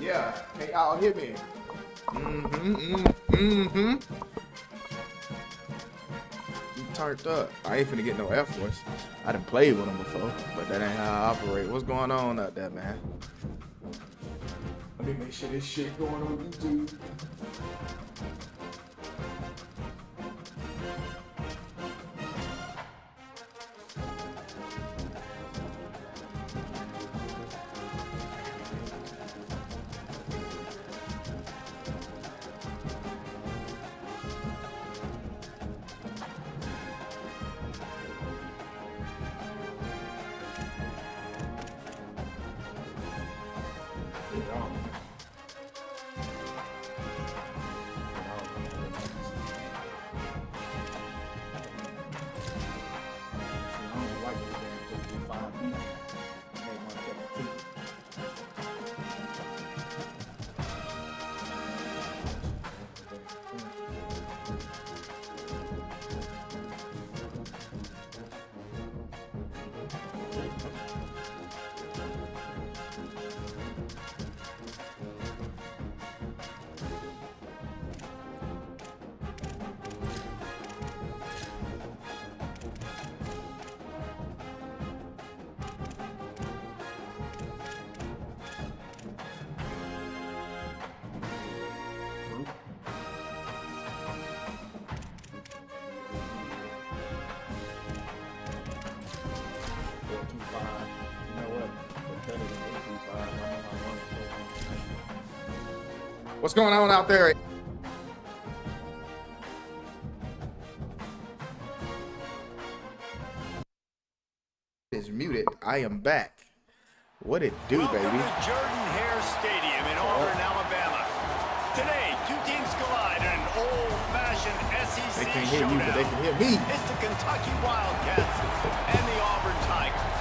Yeah. Hey, y'all hit me. You turned up. I ain't finna get no Air Force. I done played with them before, but that ain't how I operate. What's going on out there, man? Let me make sure this shit going on YouTube. What's going on out there? Is muted. I am back. What it do, baby? Welcome to Jordan-Hare Stadium in Auburn, Alabama. Today, two teams collide in an old-fashioned SEC They can't hear you, but they can hear me. It's the Kentucky Wildcats and the Auburn Tigers.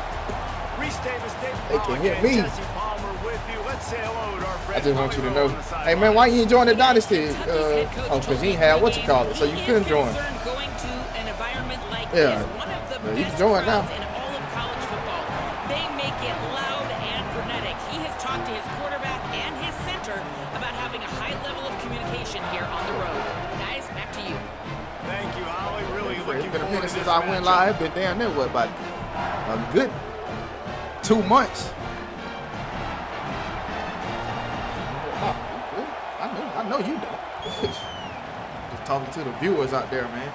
Reese Davis, David They can Pollock, hear and me. Jesse Palmer with you. Let's say hello to our friend. I just want you to know. Hey, man, why you ain't join the Dynasty? Oh, because you ain't had what you call it, so you couldn't join. Going to an environment like Yeah. this, one of the You best can join now. crowds in all of college football. They make it loud and frenetic. He has talked to his quarterback and his center about having a high level of communication here on the road. Guys, back to you. Thank you, Holly. Really It's looking been a forward minute to since this I went matchup. live. Been down there, what, about a good 2 months. I know you don't. Just talking to the viewers out there, man.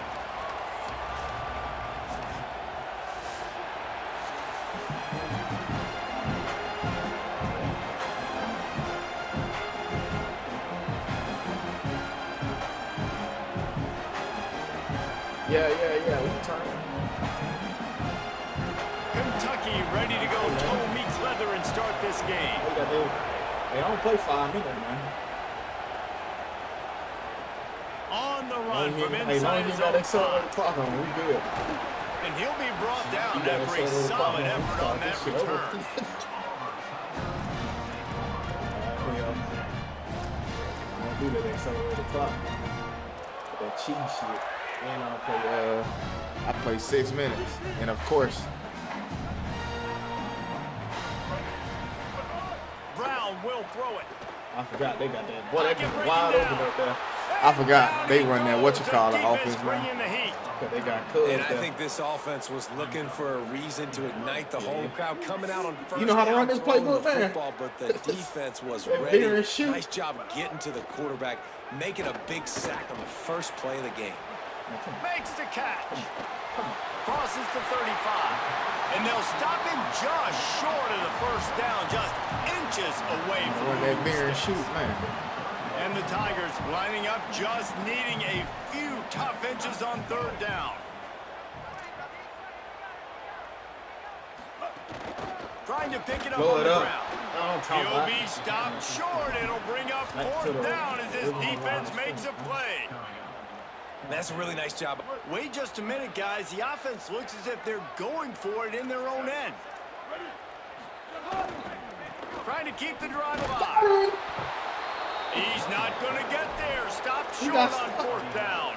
Yeah. We can turn. Kentucky ready to go toe meets leather and start this game. They don't play 5 minutes, man. On the run from Hey, inside long as his you got own that sort 5. clock on, we good. And he'll be brought down You got after a that sort solid clock effort on that Shit over. return. I don't do that accelerated clock. That cheat shit. And I play 6 minutes. And of course, Brown will throw it. I forgot they got that. Boy, that got wide open up there. I forgot they run that offense, man. Bringing the heat. They got cooked. And I think this offense was looking for a reason to ignite the home crowd coming out on first You know how to run this down, throwing playbook, the man. football, but the defense was They ready. veer and shoot. Nice job getting to the quarterback, making a big sack on the first play of the game. Makes the catch. Crosses the 35. And they'll stop him just short of the first down, just inches away from Run that veer and shoot, man. And the Tigers lining up, just needing a few tough inches on third down. Trying to pick it up Blow on it the up. ground. He'll be stopped short. It'll bring up Back to fourth the- down as this defense makes a play. That's a really nice job. Wait just a minute, guys. The offense looks as if they're going for it in their own end. Trying to keep the drive alive. He's not going to get there. Stopped short on fourth down.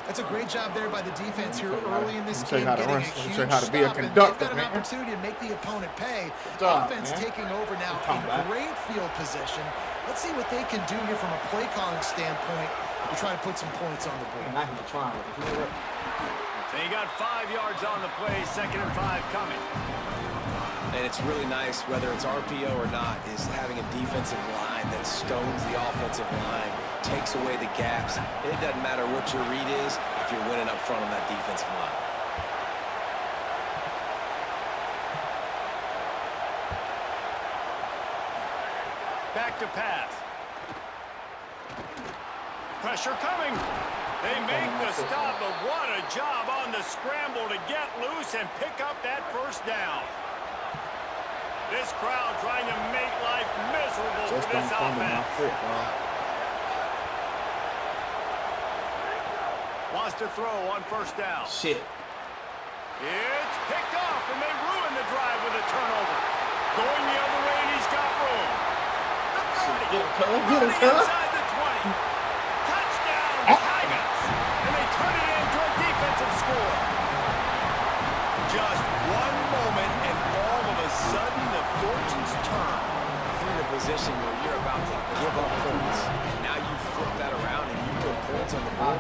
That's a great job there by the defense here early in this game, getting a huge show you how to be a stop, and conductor, they've got an man. opportunity to make the opponent pay. job, Offense man. taking over now in great field position. Let's see what they can do here from a play calling standpoint to try to put some points on the board. And I can try it. They got 5 yards on the play, 2nd and 5 coming. And it's really nice, whether it's RPO or not, is having a defensive line that stones the offensive line, takes away the gaps. It doesn't matter what your read is if you're winning up front on that defensive line. Back to pass. Pressure coming. They make the stop, but what a job on the scramble to get loose and pick up that first down. This crowd trying to make life miserable for this offense. Wants to throw on first down. Shit. It's picked off, and they ruin the drive with a turnover. Going the other way, and he's got room. Get him, cuz. Get him, Running cuz. inside the 20. Touchdown, Tigers. And they turn it into a defensive score. Just one moment, and all of a sudden, the fortunes turn. You're in a position where you're about to give up points, and now you flip that around and you put points on the board.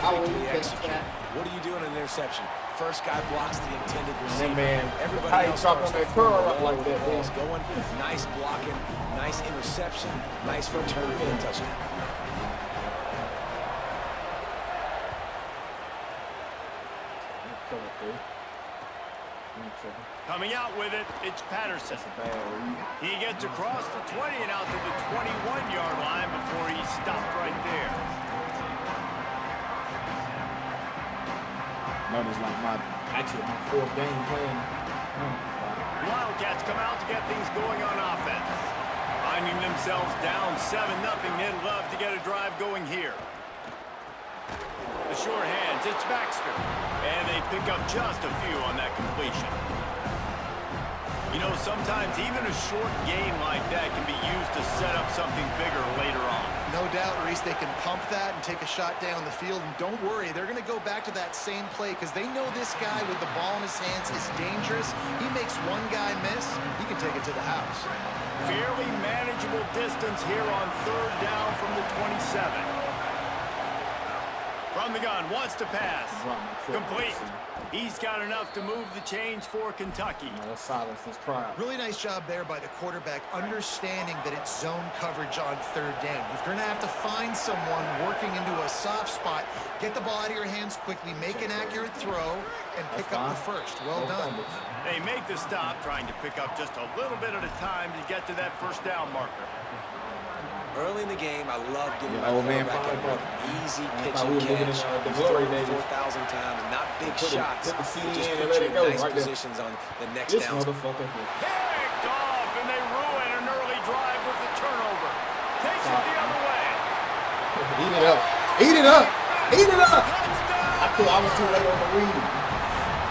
Perfectly executed. What do you do in an interception? First guy blocks the intended receiver. Man, Everybody else how you starts that to curl follow up like the that, ball's man? going. Nice blocking, nice interception, nice return for the touchdown. Coming out with it, it's Patterson. He gets across the 20 and out to the 21-yard line before he stopped right there. Notice like my 4th game playing. Wildcats come out to get things going on offense. Finding themselves down 7-0, they'd love to get a drive going here. The short hands, it's Baxter. And they pick up just a few on that completion. You know, sometimes even a short game like that can be used to set up something bigger later on. No doubt, Reese, they can pump that and take a shot down the field. And don't worry, they're going to go back to that same play because they know this guy with the ball in his hands is dangerous. He makes one guy miss, he can take it to the house. Fairly manageable distance here on 3rd down from the 27. From the gun, wants to pass. Complete. He's got enough to move the chains for Kentucky. Let's silence this crowd. Really nice job there by the quarterback, understanding that it's zone coverage on 3rd down. You're going to have to find someone working into a soft spot, get the ball out of your hands quickly, make an accurate throw, and pick up the first. Well done. They make the stop, trying to pick up just a little bit at a time to get to that first down marker. Early in the game, I love getting my old man quarterback in probably an easy pitch thought we and were living in, catch. the He's glory thrown days. 4,000 times, and not big shots. put the CD Just in put and let you it go in nice right there. positions on the next This down. motherfucker here. Picked off, and they ruin an early drive with the turnover. Takes it the other way. Eat it up. Eat it up. Eat it up. Touchdown! I was too late on the read.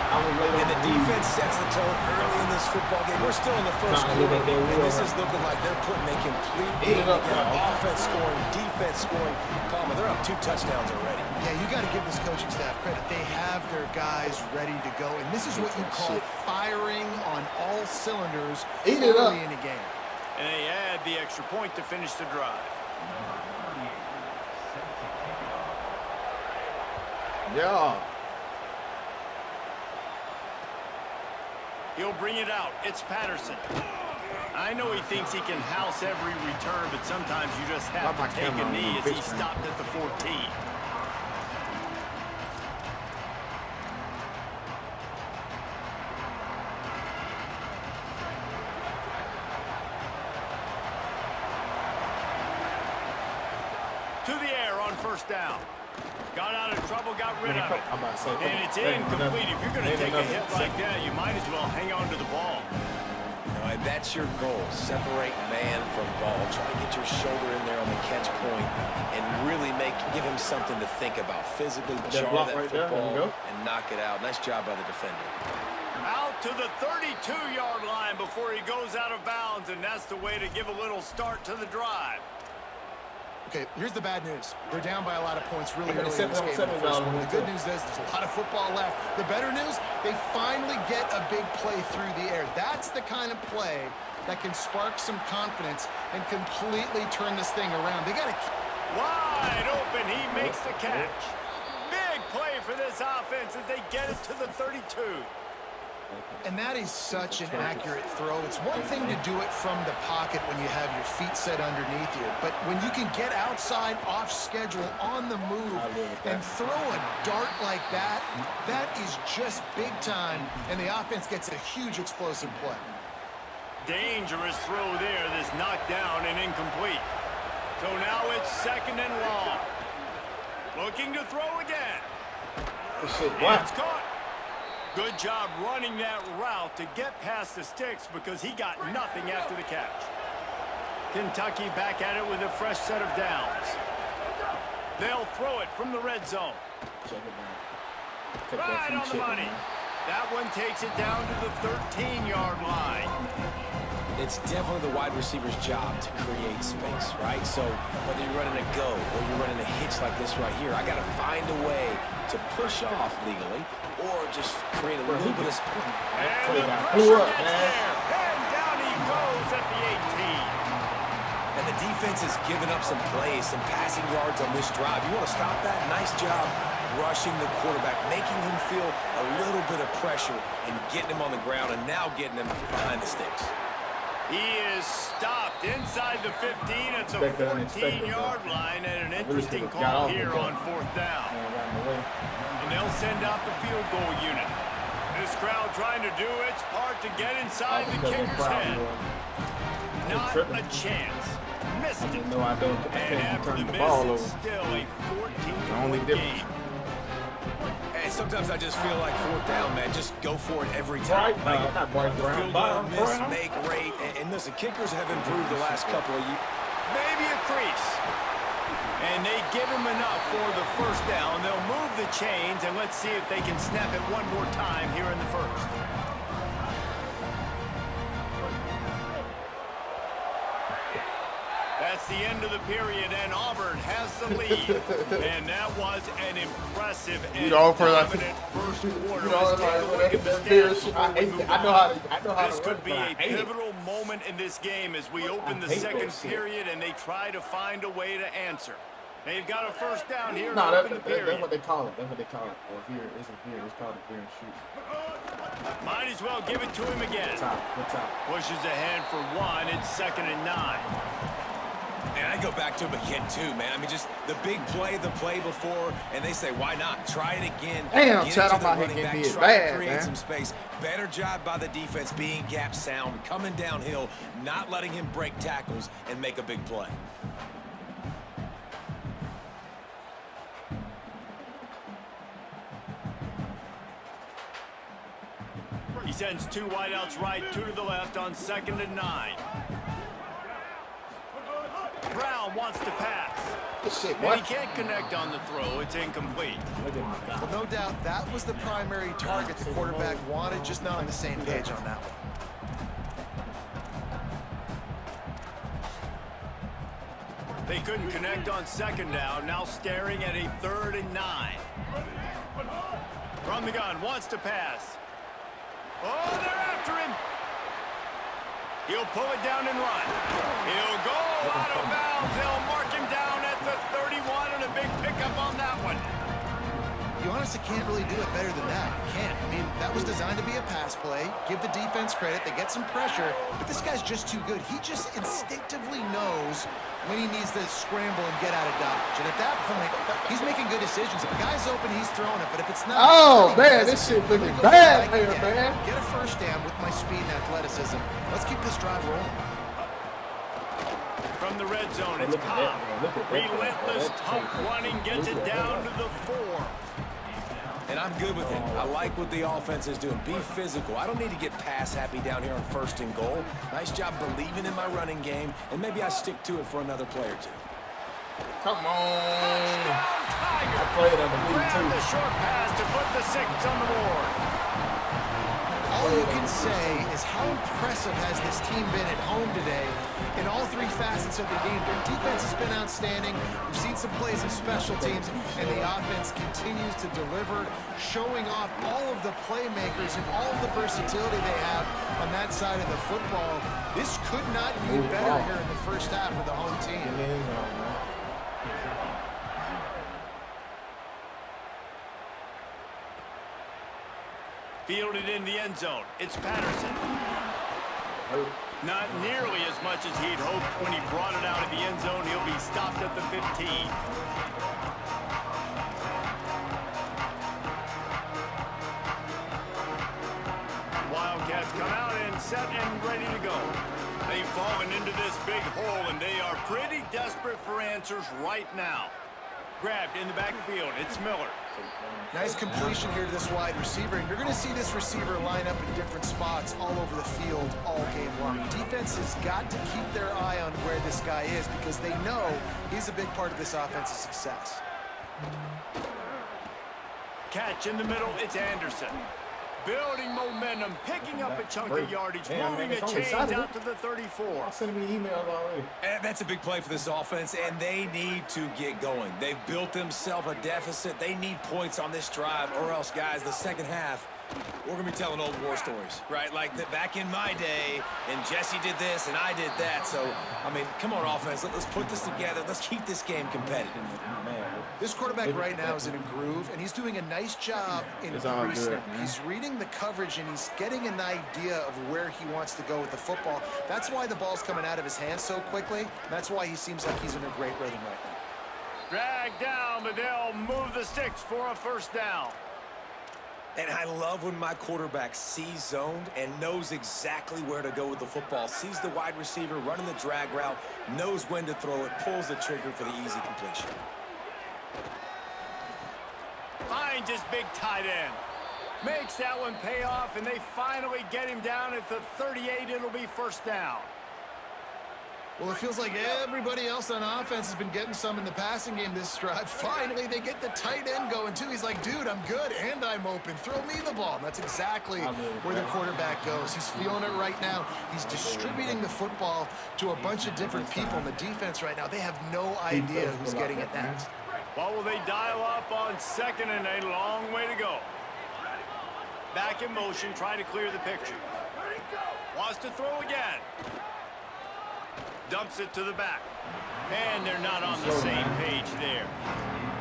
I was late on And the the read. defense sets the tone early in this football game. We're still in the first Nah, look quarter, at that and wheel this right. is looking like they're putting a complete Eat game it up, together. bro. Offense scoring, defense scoring. Palmer, they're up 2 touchdowns already. Yeah, you got to give this coaching staff credit. They have their guys ready to go, and this is what you call firing on all cylinders Eat it up. early in a game. And they add the extra point to finish the drive. Yeah. He'll bring it out. It's Patterson. I know he thinks he can house every return, but sometimes you just have Not my to take camera a on knee the as big he screen. stopped at the 14. To the air on first down. Got out of trouble, got rid of it. I'm about to say, come And on. it's There ain't incomplete. nothing. If you're going to There take ain't a hit nothing. like that, you might as well hang on to the ball. And that's your goal. Separate man from ball. Try to get your shoulder in there on the catch point and really give him something to think about. Physically jar block that right there. There football you go. and knock it out. Nice job by the defender. Out to the 32-yard line before he goes out of bounds, and that's the way to give a little start to the drive. Okay, here's the bad news. They're down by a lot of points really early in this game. The good news is there's a lot of football left. The better news, they finally get a big play through the air. That's the kind of play that can spark some confidence and completely turn this thing around. They got to wide open. He makes the catch. Big play for this offense as they get it to the 32. And that is such an accurate throw. It's one thing to do it from the pocket when you have your feet set underneath you, but when you can get outside, off schedule, on the move, and throw a dart like that, that is just big time, and the offense gets a huge explosive play. Dangerous throw there that's knocked down and incomplete. So now it's 2nd and long. Looking to throw again. It's caught. Good job running that route to get past the sticks because he got nothing after the catch. Kentucky back at it with a fresh set of downs. They'll throw it from the red zone. Right on the money. That one takes it down to the 13-yard line. It's definitely the wide receiver's job to create space, right? So whether you're running a go or you're running a hitch like this right here, I got to find a way to push off legally or just create a little bit of space. And the pressure gets there. And down he goes at the 18. And the defense has given up some plays, some passing yards on this drive. You want to stop that? Nice job rushing the quarterback, making him feel a little bit of pressure and getting him on the ground and now getting him behind the sticks. He is stopped inside the 15 at the 14-yard line, and an interesting call here on 4th down. And they'll send out the field goal unit. This crowd trying to do its part to get inside the kicker's head. Not a chance. Missed it. And after the miss, it's still a 14-point game. And sometimes I just feel like 4th down, man. Just go for it every time. Field goal, miss, make, rate. And listen, kickers have improved the last couple of years. Maybe a crease. And they give him enough for the 1st down. They'll move the chains, and let's see if they can snap it one more time here in the 1st. That's the end of the period, and Auburn has the lead. And that was an impressive and dominant first quarter. This could be a pivotal moment in this game as we open the 2nd period, and they try to find a way to answer. They've got a 1st down here to open the period. That's what they call it. That's what they call it. Or here, it's called a clear and shoot. Might as well give it to him again. Good top. Pushes ahead for 1. It's 2nd and 9. And I go back to him again, too, man. I mean, just the big play, the play before, and they say, why not? Try it again. Damn, get Chad, it to I'm the out running here back, getting try bad, to create man. some space. Better job by the defense being gap sound, coming downhill, not letting him break tackles and make a big play. He sends 2 wideouts right, 2 to the left on 2nd and 9. Brown wants to pass. And he can't connect on the throw. It's incomplete. Well, no doubt that was the primary target the quarterback wanted, just not on the same page on that one. They couldn't connect on 2nd down. Now staring at a 3rd and 9. From the gun, wants to pass. Oh, they're after him. He'll pull it down and run. He'll go out of bounds. They'll mark him down at the 31, and a big pickup on that one. You honestly can't really do it better than that. You can't. I mean, that was designed to be a pass play. Give the defense credit. They get some pressure, but this guy's just too good. He just instinctively knows when he needs to scramble and get out of dodge. And at that point, he's making good decisions. If a guy's open, he's throwing it. But if it's not... Oh, man, this shit looking bad here, man. Get a 1st down with my speed and athleticism. Let's keep this drive rolling. From the red zone, it's Cobb. Relentless, tough running gets it down to the 4. And I'm good with him. I like what the offense is doing. Be physical. I don't need to get pass happy down here on 1st and goal. Nice job believing in my running game, and maybe I stick to it for another play or 2. Come on. Tiger. I played on the Ran the short pass to put the 6 on the board. All all you can say is how impressive has this team been at home today in all three facets of the game. Their defense has been outstanding. We've seen some plays of special teams, and the offense continues to deliver, showing off all of the playmakers and all of the versatility they have on that side of the football. This could not be better here in the first half for the home team. Fielded in the end zone. It's Patterson. Not nearly as much as he'd hoped when he brought it out of the end zone. He'll be stopped at the 15. Wildcats come out and set and ready to go. They've fallen into this big hole, and they are pretty desperate for answers right now. Grabbed in the backfield. It's Miller. Nice completion here to this wide receiver, and you're going to see this receiver line up in different spots all over the field all game long. Defense has got to keep their eye on where this guy is because they know he's a big part of this offense's success. Catch in the middle. It's Anderson. Building momentum, picking up a chunk of yardage, moving the chains out to the 34. Sending me emails already. And that's a big play for this offense, and they need to get going. They've built themselves a deficit. They need points on this drive, or else, guys, the second half, we're going to be telling old war stories, right? Like back in my day, and Jesse did this, and I did that. So, I mean, come on, offense. Let's put this together. Let's keep this game competitive. This quarterback right now is in a groove, and he's doing a nice job in increasing. He's reading the coverage, and he's getting an idea of where he wants to go with the football. That's why the ball's coming out of his hands so quickly. That's why he seems like he's in a great rhythm right now. Drag down, but they'll move the sticks for a first down. And I love when my quarterback sees zoned and knows exactly where to go with the football. Sees the wide receiver running the drag route, knows when to throw it, pulls the trigger for the easy completion. Finds his big tight end. Makes that one pay off, and they finally get him down at the 38. It'll be first down. Well, it feels like everybody else on offense has been getting some in the passing game this drive. Finally, they get the tight end going, too. He's like, dude, I'm good, and I'm open. Throw me the ball. And that's exactly where the quarterback goes. He's feeling it right now. He's distributing the football to a bunch of different people in the defense right now. They have no idea who's getting it next. What will they dial up on second and a long way to go? Back in motion, trying to clear the picture. Wants to throw again. Dumps it to the back. And they're not on the same page there.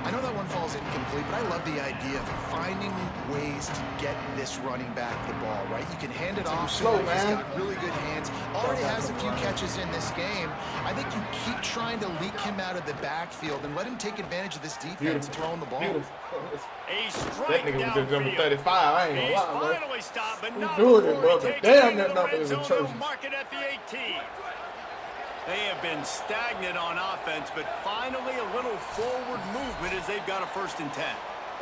I know that one falls incomplete, but I love the idea of finding ways to get this running back the ball, right? You can hand it off. Slow, man. He's got really good hands. Already has a few catches in this game. I think you keep trying to leak him out of the backfield and let him take advantage of this defense throwing the ball. A strike that nigga was downfield. number 35. I ain't gonna He's lie, bro. finally stopped, but not doing it, before bro. he takes Damn, it that into the number red is zone. atrocious. They'll mark it at the 18. They have been stagnant on offense, but finally a little forward movement as they've got a 1st and 10.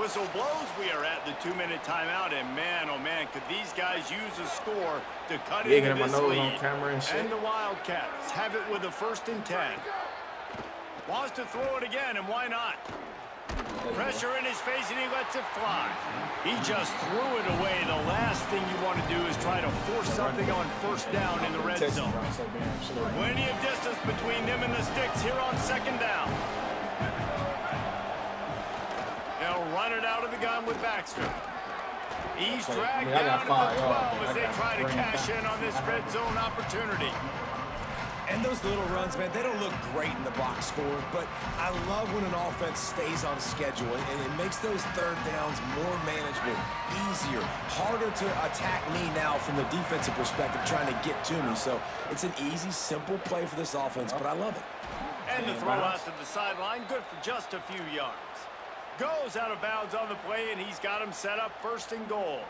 Whistle blows, we are at the 2-minute timeout, and man, oh man, could these guys use a score to cut into this lead. On camera and shit. And the Wildcats have it with a 1st and 10. Wants to throw it again, and why not? Pressure in his face, and he lets it fly. He just threw it away. The last thing you want to do is try to force something on 1st down in the red zone. Plenty of distance between them and the sticks here on 2nd down. They'll run it out of the gun with Baxter. He's dragged down to the 12 as they try to cash in on this red zone opportunity. And those little runs, man, they don't look great in the box score, but I love when an offense stays on schedule, and it makes those 3rd downs more manageable, easier, harder to attack me now from the defensive perspective, trying to get to me. So it's an easy, simple play for this offense, but I love it. And the throw out to the sideline, good for just a few yards. Goes out of bounds on the play, and he's got him set up 1st and goal.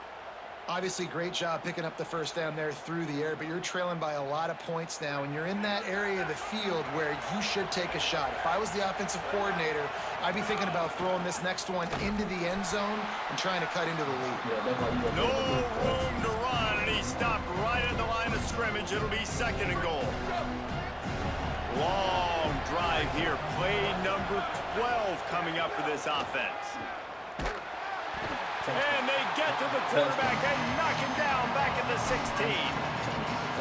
Obviously, great job picking up the 1st down there through the air, but you're trailing by a lot of points now, and you're in that area of the field where you should take a shot. If I was the offensive coordinator, I'd be thinking about throwing this next one into the end zone and trying to cut into the lead. No room to run, and he stopped right at the line of scrimmage. It'll be 2nd and goal. Long drive here. Play number 12 coming up for this offense. And they get to the quarterback and knock him down back at the 16.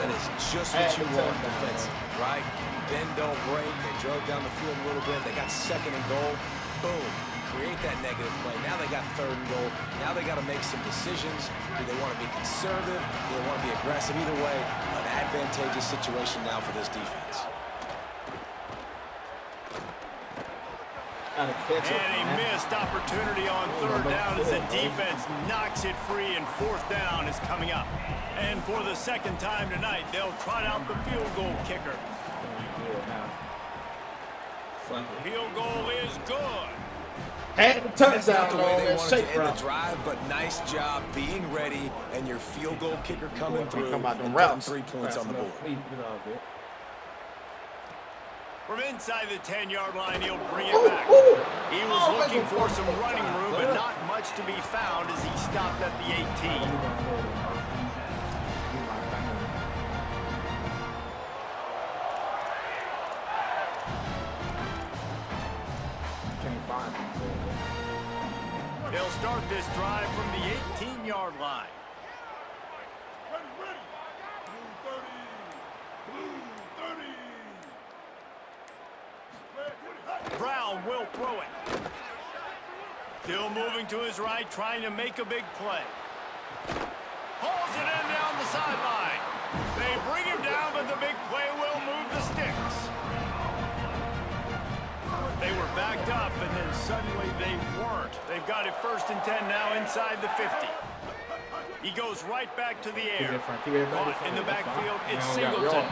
That is just what you want defensively, right? Bend, don't break. They drove down the field a little bit. They got 2nd and goal. Boom. Create that negative play. Now they got 3rd and goal. Now they got to make some decisions. Do they want to be conservative? Do they want to be aggressive? Either way, an advantageous situation now for this defense. And a missed opportunity on 3rd down as the defense knocks it free, and 4th down is coming up. And for the 2nd time tonight, they'll trot out the field goal kicker. Field goal is good. Had the That's not touchdown the way on they that wanted shake to end route. the drive, but nice job being ready and your field goal kicker coming through Come out them and routes. putting 3 points on the board. From inside the 10-yard line, he'll bring it back. He was looking for some running room, but not much to be found as he stopped at the 18. They'll start this drive from the 18-yard line. Brown will throw it. Still moving to his right, trying to make a big play. Hauls it in down the sideline. They bring him down, but the big play will move the sticks. They were backed up, and then suddenly they weren't. They've got it 1st and 10 now inside the 50. He goes right back to the air. Caught in the backfield, it's Singleton.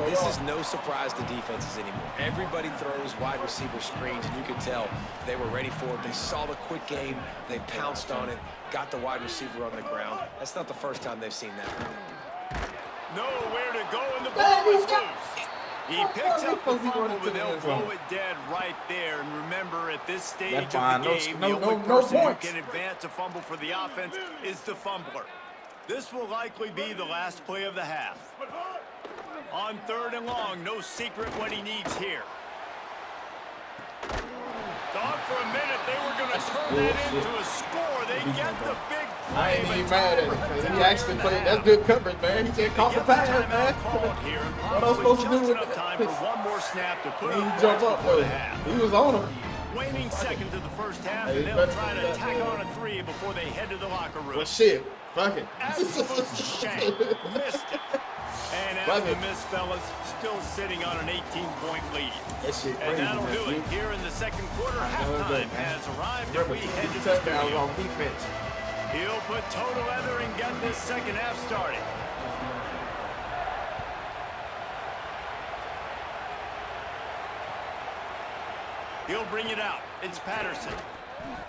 This is no surprise to defenses anymore. Everybody throws wide receiver screens, and you could tell they were ready for it. They saw the quick game. They pounced on it, got the wide receiver on the ground. That's not the first time they've seen that. Nowhere to go, and the ball is loose. He picks up the fumble, but they'll throw it dead right there. And remember, at this stage of the game, the only person who can advance a fumble for the offense is the fumbler. This will likely be the last play of the half. On 3rd and long, no secret what he needs here. Thought for a minute they were going to turn that into a score. They get the big play. I ain't even mad at him. He actually played. That's good coverage, man. He said, "Call for pass, man." What I was supposed to do with enough time for one more snap to put he up jump points up before though. the half. He was on him. Waning seconds of the first half, and they'll try to tack on a 3 before they head to the locker room. Well, shit. Fuck it. Absolute shame. Missed it. And after the miss, fellas, still sitting on an 18-point lead. That shit And crazy, that'll man. do it here in the 2nd quarter. Halftime has arrived, and we head to the touchdowns studio. on defense. He'll put total leather and get this 2nd half started. He'll bring it out. It's Patterson.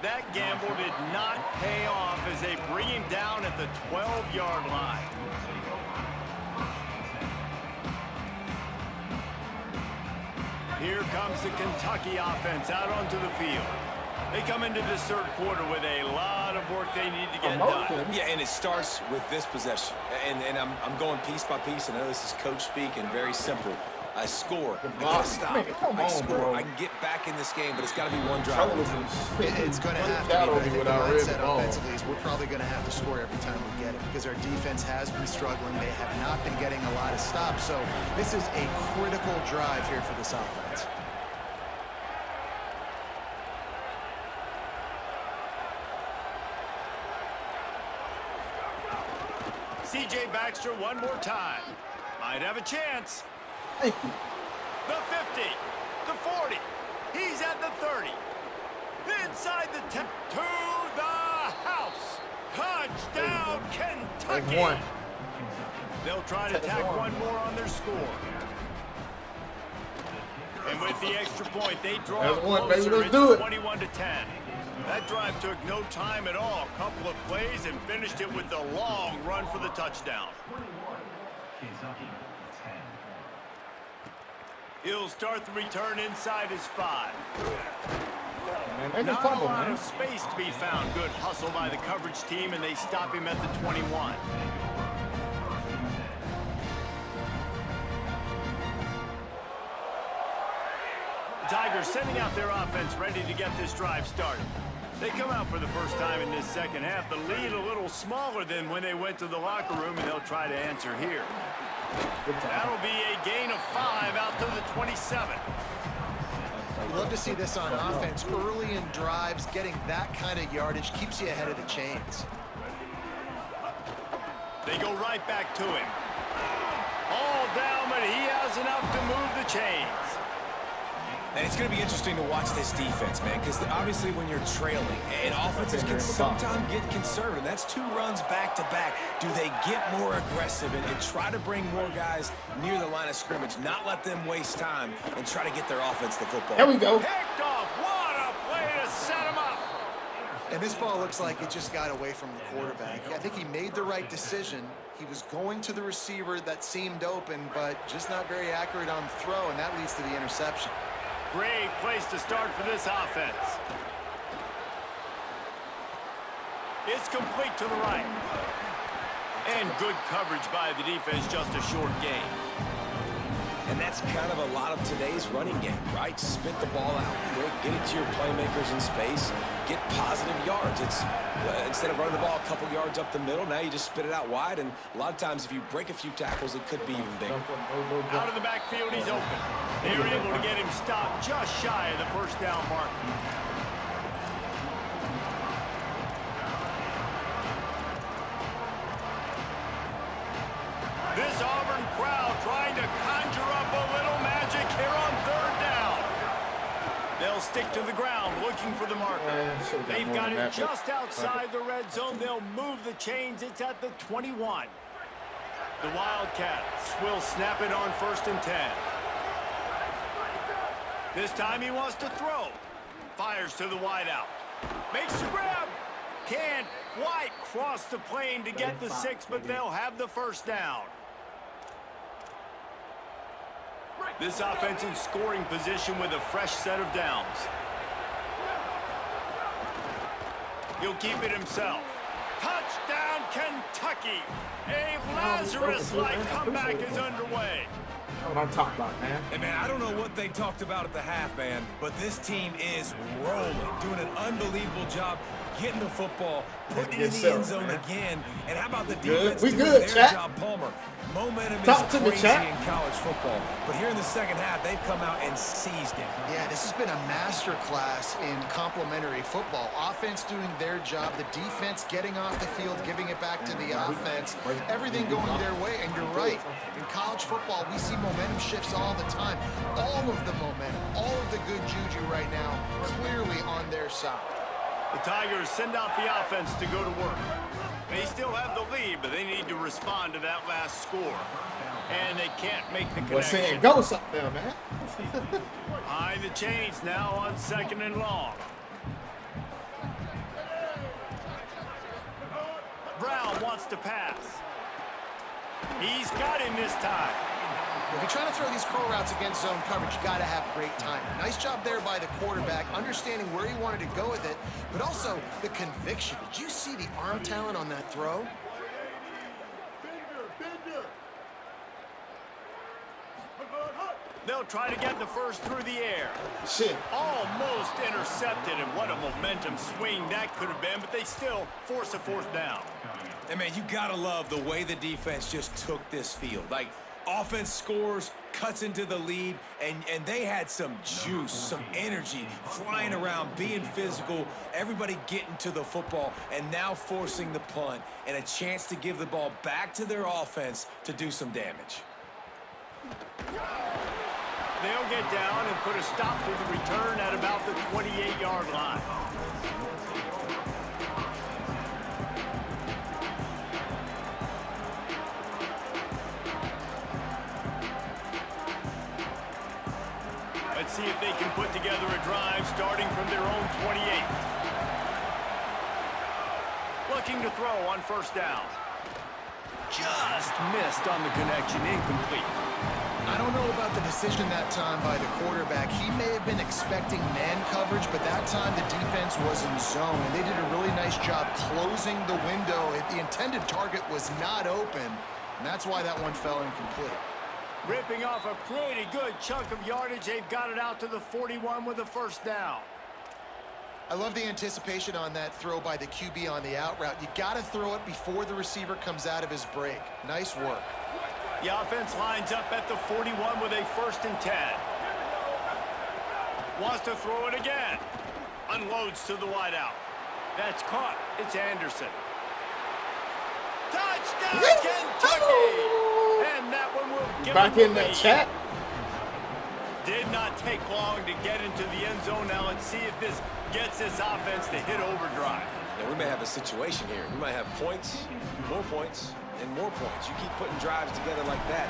That gamble did not pay off as they bring him down at the 12-yard line. Here comes the Kentucky offense out onto the field. They come into this 3rd quarter with a lot of work they need to get done. Yeah, and it starts with this possession. And I'm going piece by piece, and I know this is coach speak and very simple. I score. I get a stop. I score. I can get back in this game, but it's got to be one drive. It's going to have to be, but I think the mindset offensively is we're probably going to have to score every time we get it because our defense has been struggling. They have not been getting a lot of stops. So this is a critical drive here for this offense. C.J. Baxter one more time. Might have a chance. Thank you. The 50, the 40, he's at the 30. Inside the 10, to the house. Touchdown, Kentucky. One. They'll try to tack one more on their score. And with the extra point, they draw closer. It's 21 to 10. That drive took no time at all. A couple of plays and finished it with a long run for the touchdown. He'll start the return inside his 5. Not a lot of space to be found. Good hustle by the coverage team, and they stop him at the 21. The Tigers sending out their offense ready to get this drive started. They come out for the first time in this second half. The lead a little smaller than when they went to the locker room, and they'll try to answer here. That'll be a gain of 5 out to the 27. We love to see this on offense. Early in drives, getting that kind of yardage keeps you ahead of the chains. They go right back to him. All down, but he has enough to move the chains. And it's going to be interesting to watch this defense, man, because obviously when you're trailing, and offenses can sometimes get conservative. That's 2 runs back-to-back. Do they get more aggressive and try to bring more guys near the line of scrimmage, not let them waste time, and try to get their offense the football? There we go. Picked off. What a play to set him up. And this ball looks like it just got away from the quarterback. I think he made the right decision. He was going to the receiver that seemed open, but just not very accurate on the throw, and that leads to the interception. Great place to start for this offense. It's complete to the right. And good coverage by the defense, just a short gain. And that's kind of a lot of today's running game, right? Spit the ball out quick, get it to your playmakers in space, get positive yards. It's instead of running the ball a couple yards up the middle, now you just spit it out wide, and a lot of times if you break a few tackles, it could be even bigger. Out of the backfield, he's open. They were able to get him stopped just shy of the first down mark. This Auburn crowd trying to conjure up a little magic here on 3rd down. They'll stick to the ground looking for the marker. They've got it just outside the red zone. They'll move the chains. It's at the 21. The Wildcats will snap it on 1st and 10. This time he wants to throw. Fires to the wideout. Makes the grab. Can't quite cross the plane to get the 6, but they'll have the first down. This offense in scoring position with a fresh set of downs. He'll keep it himself. Touchdown, Kentucky! A Lazarus-like comeback is underway. That's what I'm talking about, man. Hey, man, I don't know what they talked about at the half, man, but this team is rolling, doing an unbelievable job getting the football, putting it in the end zone again. And how about the defense doing their job, Palmer? Momentum is crazy in college football. But here in the second half, they've come out and seized it. Yeah, this has been a masterclass in complementary football. Offense doing their job, the defense getting off the field, giving it back to the offense, everything going their way. And you're right, in college football, we see momentum shifts all the time. All of the momentum, all of the good juju right now, clearly on their side. The Tigers send out the offense to go to work. They still have the lead, but they need to respond to that last score. And they can't make the connection. What's saying ghost up there, man? Behind the chains now on 2nd and long. Brown wants to pass. He's got him this time. If you're trying to throw these curl routes against zone coverage, you got to have great timing. Nice job there by the quarterback, understanding where he wanted to go with it, but also the conviction. Did you see the arm talent on that throw? They'll try to get the first through the air. Shit. Almost intercepted, and what a momentum swing that could have been, but they still force a 4th down. And, man, you got to love the way the defense just took this field. Like, offense scores, cuts into the lead, and they had some juice, some energy, flying around, being physical, everybody getting to the football, and now forcing the punt, and a chance to give the ball back to their offense to do some damage. They'll get down and put a stop to the return at about the 28-yard line. Let's see if they can put together a drive starting from their own 28. Looking to throw on 1st down. Just missed on the connection, incomplete. I don't know about the decision that time by the quarterback. He may have been expecting man coverage, but that time the defense was in zone, and they did a really nice job closing the window. The intended target was not open, and that's why that one fell incomplete. Ripping off a pretty good chunk of yardage. They've got it out to the 41 with a 1st down. I love the anticipation on that throw by the QB on the out route. You got to throw it before the receiver comes out of his break. Nice work. The offense lines up at the 41 with a 1st and 10. Wants to throw it again. Unloads to the wideout. That's caught. It's Anderson. Touchdown, Kentucky! And that one will give Back him in the that lead. chat. Did not take long to get into the end zone. Now let's see if this gets this offense to hit overdrive. Now, we may have a situation here. We might have points, and more points. You keep putting drives together like that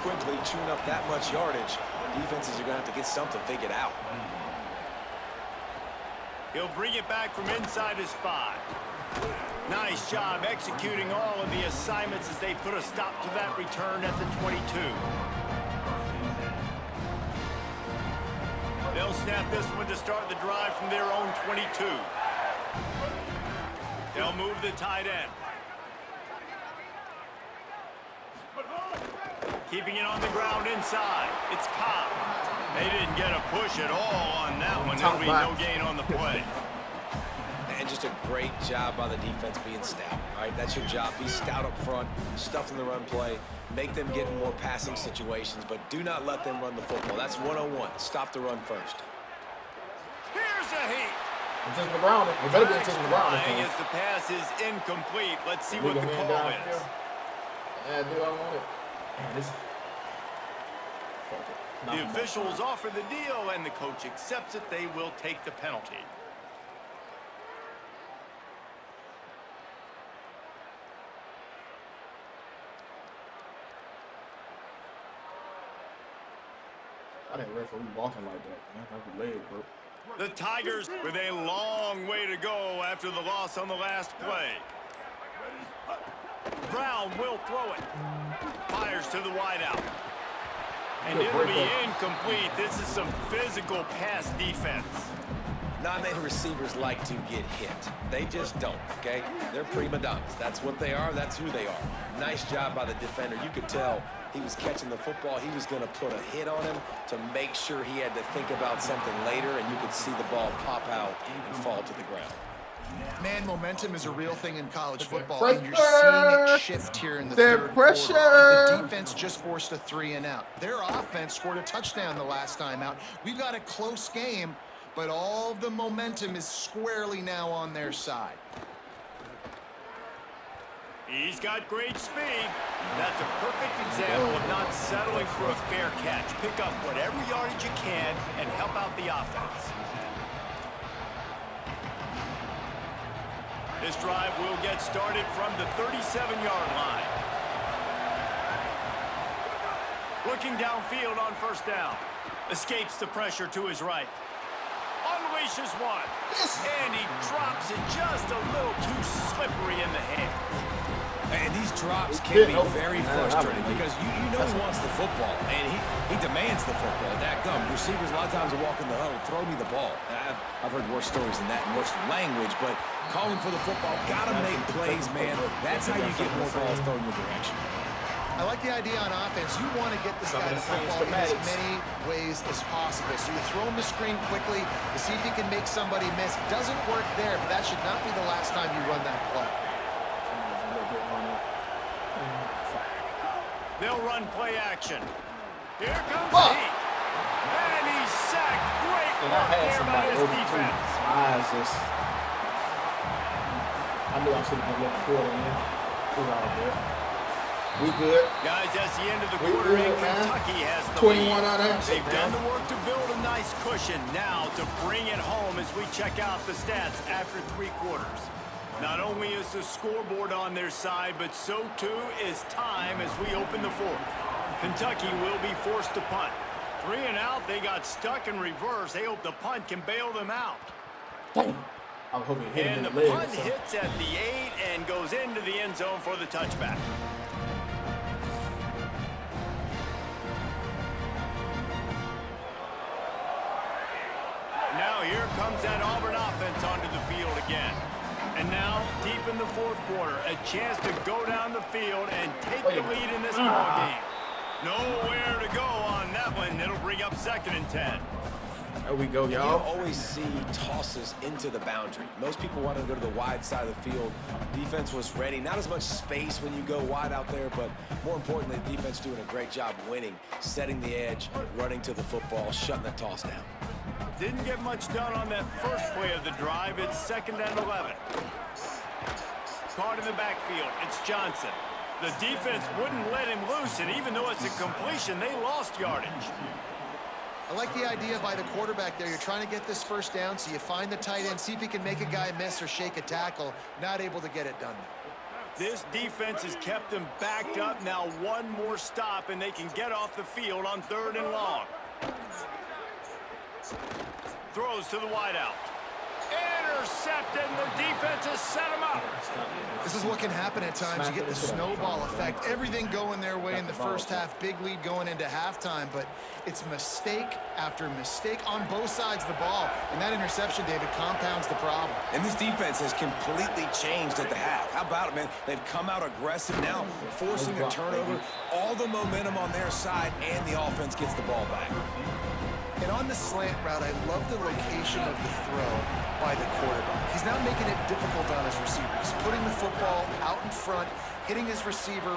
quickly, chewing up that much yardage, defenses are going to have to get something figured out. He'll bring it back from inside his 5. Nice job executing all of the assignments as they put a stop to that return at the 22. They'll snap this one to start the drive from their own 22. They'll move the tight end. Keeping it on the ground inside. It's Cobb. They didn't get a push at all on that one. There'll be no gain on the play. And just a great job by the defense being stout. All right, that's your job. Be stout up front, stuff in the run play, make them get in more passing situations, but do not let them run the football. That's 101. Stop the run first. Here's a heat. Intentional grounding. It better be intentional grounding. As the pass is incomplete. Let's see what the call is. Yeah, dude, I want it. Man, this. The officials offer the deal, and the coach accepts it. They will take the penalty. I didn't refer we walking like that, man. Like a leg, bro. The Tigers with a long way to go after the loss on the last play. Brown will throw it. Fires to the wideout. And it'll be incomplete. This is some physical pass defense. Not many receivers like to get hit. They just don't, okay? They're prima donnas. That's what they are. That's who they are. Nice job by the defender. You could tell he was catching the football. He was going to put a hit on him to make sure he had to think about something later, and you could see the ball pop out and fall to the ground. Man, momentum is a real thing in college football, and you're seeing it shift here in the third quarter. The defense just forced a 3-and-out. Their offense scored a touchdown the last time out. We've got a close game, but all of the momentum is squarely now on their side. He's got great speed. That's a perfect example of not settling for a fair catch. Pick up whatever yardage you can and help out the offense. This drive will get started from the 37-yard line. Looking downfield on 1st down. Escapes the pressure to his right. Unleashes one. And he drops it just a little too slippery in the hands. And these drops can be very frustrating because you know he wants the football, and he demands the football. That gum. Receivers a lot of times will walk in the huddle, throw me the ball. I've heard worse stories than that and worse language, but calling for the football, gotta make plays, man. That's how you get more balls thrown in the direction. I like the idea on offense. You want to get this guy the football in as many ways as possible. So you throw him the screen quickly to see if he can make somebody miss. Doesn't work there, but that should not be the last time you run that play. They'll run play action. Here comes the heat. And he's sacked. Great work there by his defense. My eyes just... I knew I should have been looking forward in. We're all good. We good. Guys, that's the end of the quarter, and Kentucky has the 21 lead. on that. They've done the work to build a nice cushion. Now to bring it home as we check out the stats after 3 quarters. Not only is the scoreboard on their side, but so too is time as we open the 4th. Kentucky will be forced to punt. 3-and-out, they got stuck in reverse. They hope the punt can bail them out. Damn. I was hoping it hit him in And the the leg. punt hits at the 8 and goes into the end zone for the touchback. Now here comes that Auburn offense onto the field again. And now, deep in the 4th quarter, a chance to go down the field and take the lead in this ball game. Nowhere to go on that one. It'll bring up 2nd and 10. There we go, You y'all. don't always see tosses into the boundary. Most people want to go to the wide side of the field. Defense was ready. Not as much space when you go wide out there, but more importantly, the defense doing a great job winning, setting the edge, running to the football, shutting the toss down. Didn't get much done on that first play of the drive. It's 2nd and 11. Caught in the backfield. It's Johnson. The defense wouldn't let him loose, and even though it's a completion, they lost yardage. I like the idea by the quarterback there. You're trying to get this first down, so you find the tight end, see if he can make a guy miss or shake a tackle. Not able to get it done. This defense has kept them backed up. Now one more stop, and they can get off the field on 3rd and long. Throws to the wideout. Intercepted, and the defense has set him up. This is what can happen at times. You get the snowball effect. Everything going their way in the first half. Big lead going into halftime, but it's mistake after mistake on both sides of the ball. And that interception, David, compounds the problem. And this defense has completely changed at the half. How about it, man? They've come out aggressive now, forcing a turnover, all the momentum on their side, and the offense gets the ball back. And on the slant route, I love the location of the throw by the quarterback. He's now making it difficult on his receiver. He's putting the football out in front, hitting his receiver.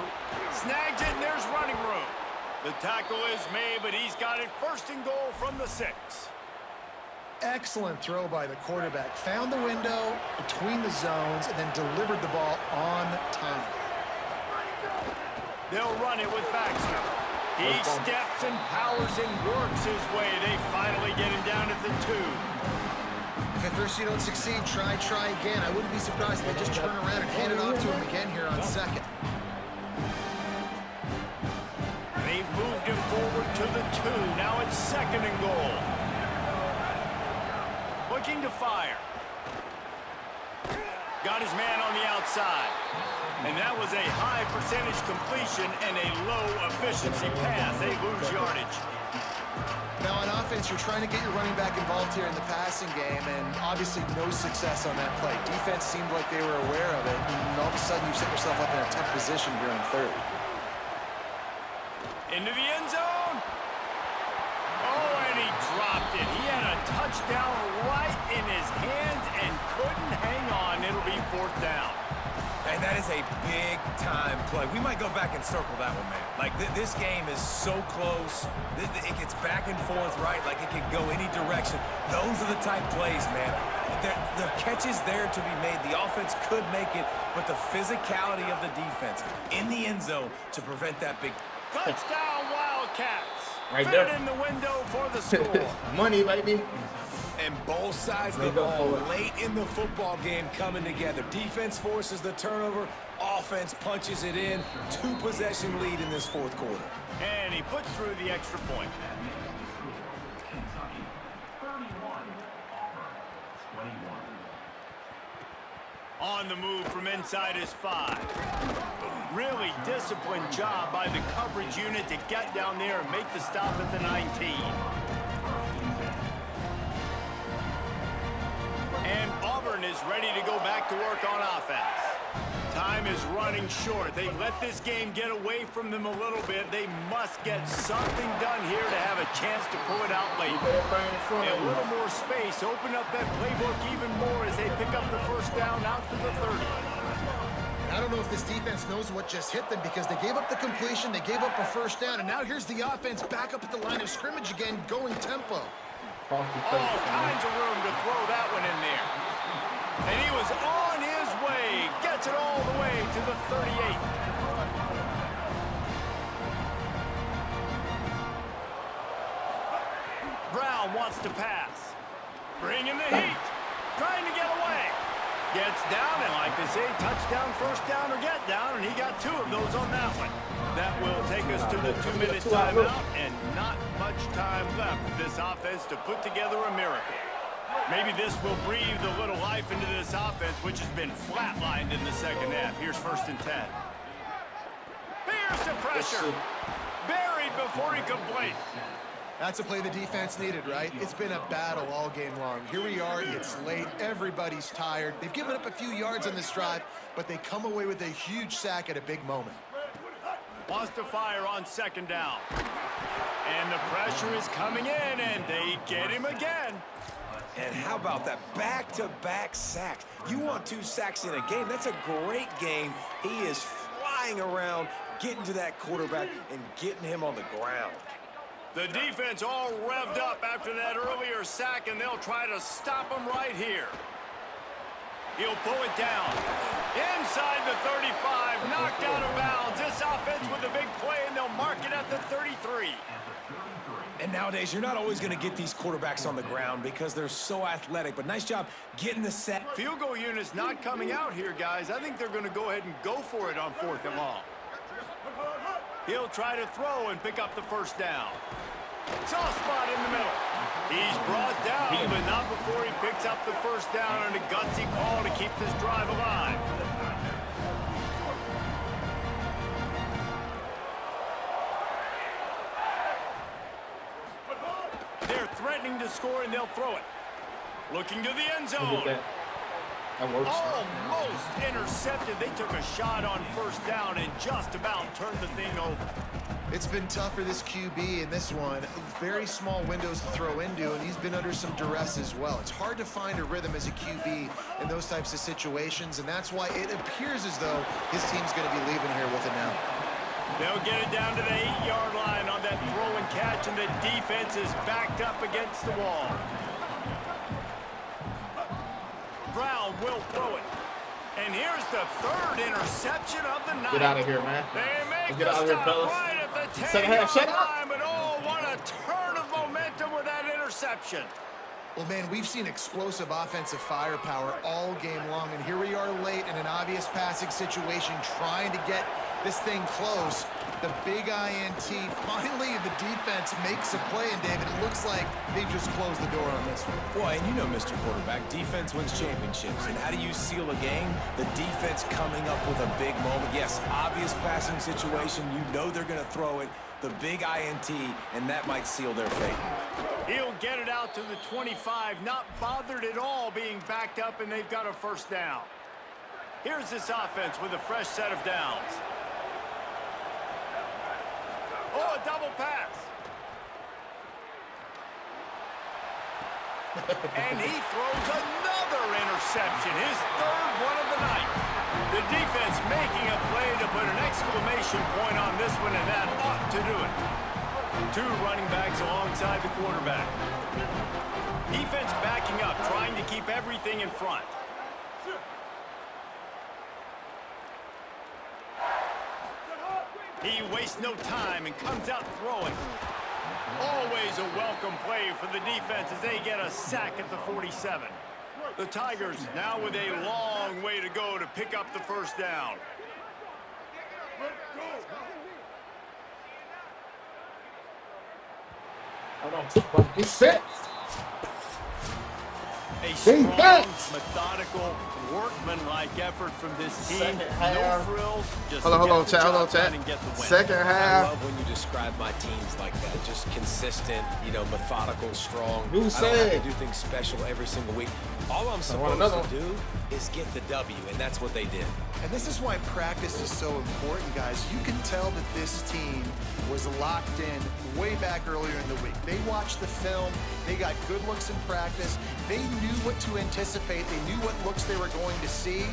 Snags it, and there's running room. The tackle is made, but he's got it 1st and goal from the 6. Excellent throw by the quarterback. Found the window between the zones and then delivered the ball on time. They'll run it with Baxter. He steps and powers and works his way. They finally get him down at the 2. If at first you don't succeed, try again. I wouldn't be surprised if they just turn around and hand it off to him again here on 2nd. They've moved him forward to the 2. Now it's 2nd and goal. Looking to fire. Got his man on the outside. And that was a high percentage completion and a low efficiency pass. They lose yardage. Now on offense, you're trying to get your running back involved here in the passing game, and obviously no success on that play. Defense seemed like they were aware of it, and all of a sudden you set yourself up in a tough position here on 3rd. Into the end zone. Oh, and he dropped it. He had a touchdown right in his hands and couldn't hang on. It'll be 4th down. And that is a big-time play. We might go back and circle that one, man. Like, this game is so close. It gets back and forth, right? Like, it can go any direction. Those are the type plays, man. The catch is there to be made. The offense could make it, but the physicality of the defense in the end zone to prevent that big... Touchdown, Wildcats. Right Fit there. in the window for the score. Money, baby. And both sides of the ball late in the football game coming together. Defense forces the turnover. Offense punches it in. 2-possession lead in this 4th quarter. And he puts through the extra point. On the move from inside his 5. Really disciplined job by the coverage unit to get down there and make the stop at the 19. And Auburn is ready to go back to work on offense. Time is running short. They've let this game get away from them a little bit. They must get something done here to have a chance to pull it out late. A little more space. Open up that playbook even more as they pick up the 1st down out to the 30. I don't know if this defense knows what just hit them because they gave up the completion, they gave up a 1st down, and now here's the offense back up at the line of scrimmage again, going tempo. All kinds of room to throw that one in there. And he was on his way. Gets it all the way to the 38. Brown wants to pass. Bringing the heat. Trying to get away. Gets down, and like they say, touchdown, 1st down, or get down, and he got 2 of those on that one. That will take us to the 2-minute timeout, and not much time left for this offense to put together a miracle. Maybe this will breathe a little life into this offense, which has been flatlined in the 2nd half. Here's 1st and 10. Here's the pressure. Buried before he could blink. That's a play the defense needed, right? It's been a battle all game long. Here we are, it's late, everybody's tired. They've given up a few yards on this drive, but they come away with a huge sack at a big moment. Wants to fire on 2nd down. And the pressure is coming in, and they get him again. And how about that back-to-back sacks? You want 2 sacks in a game? That's a great game. He is flying around, getting to that quarterback and getting him on the ground. The defense all revved up after that earlier sack, and they'll try to stop him right here. He'll pull it down. Inside the 35, knocked out of bounds. This offense with a big play, and they'll mark it at the 33. And nowadays, you're not always going to get these quarterbacks on the ground because they're so athletic. But nice job getting the sack. Field goal unit's not coming out here, guys. I think they're going to go ahead and go for it on 4th and long. He'll try to throw and pick up the first down. Soft spot in the middle. He's brought down, but not before he picks up the first down and a gutsy call to keep this drive alive. They're threatening to score, and they'll throw it. Looking to the end zone. Almost intercepted. They took a shot on first down and just about turned the thing over. It's been tough for this QB in this one. Very small windows to throw into, and he's been under some duress as well. It's hard to find a rhythm as a QB in those types of situations, and that's why it appears as though his team's going to be leaving here with it now. They'll get it down to the 8-yard line on that throw and catch, and the defense is backed up against the wall. Brown will throw it. And here's the 3rd interception of the night. Get out of here, man. They make Get the out of here, stop fellas. right at the 10-yard Second half, shut up. line, but oh, what a turn of momentum with that interception. Well, man, we've seen explosive offensive firepower all game long, and here we are late in an obvious passing situation trying to get this thing close. The big INT. Finally, the defense makes a play, and David, it looks like they just closed the door on this one. Boy, and you know, Mr. Quarterback, defense wins championships. And how do you seal a game? The defense coming up with a big moment. Yes, obvious passing situation. You know they're going to throw it. The big INT, and that might seal their fate. He'll get it out to the 25, not bothered at all being backed up, and they've got a first down. Here's this offense with a fresh set of downs. Oh, a double pass. And he throws another interception, his 3rd one of the night. The defense making a play to put an exclamation point on this one, and that ought to do it. 2 running backs alongside the quarterback. Defense backing up, trying to keep everything in front. He wastes no time and comes out throwing. Always a welcome play for the defense as they get a sack at the 47. The Tigers now with a long way to go to pick up the first down. Hold on. He's set. A strong, methodical, workman-like effort from this team. Second No half. frills. Just Hold on, get the chat. job Hold on, chat. done and get the win. Second I half. love when you describe my teams like that. Just consistent, you know, methodical, strong. Who I don't said? have to do things special every single week. All I'm want another supposed to do is get the W, and that's what they did. And this is why practice is so important, guys. You can tell that this team was locked in way back earlier in the week. They watched the film. They got good looks in practice. They knew what to anticipate. They knew what looks they were going to see.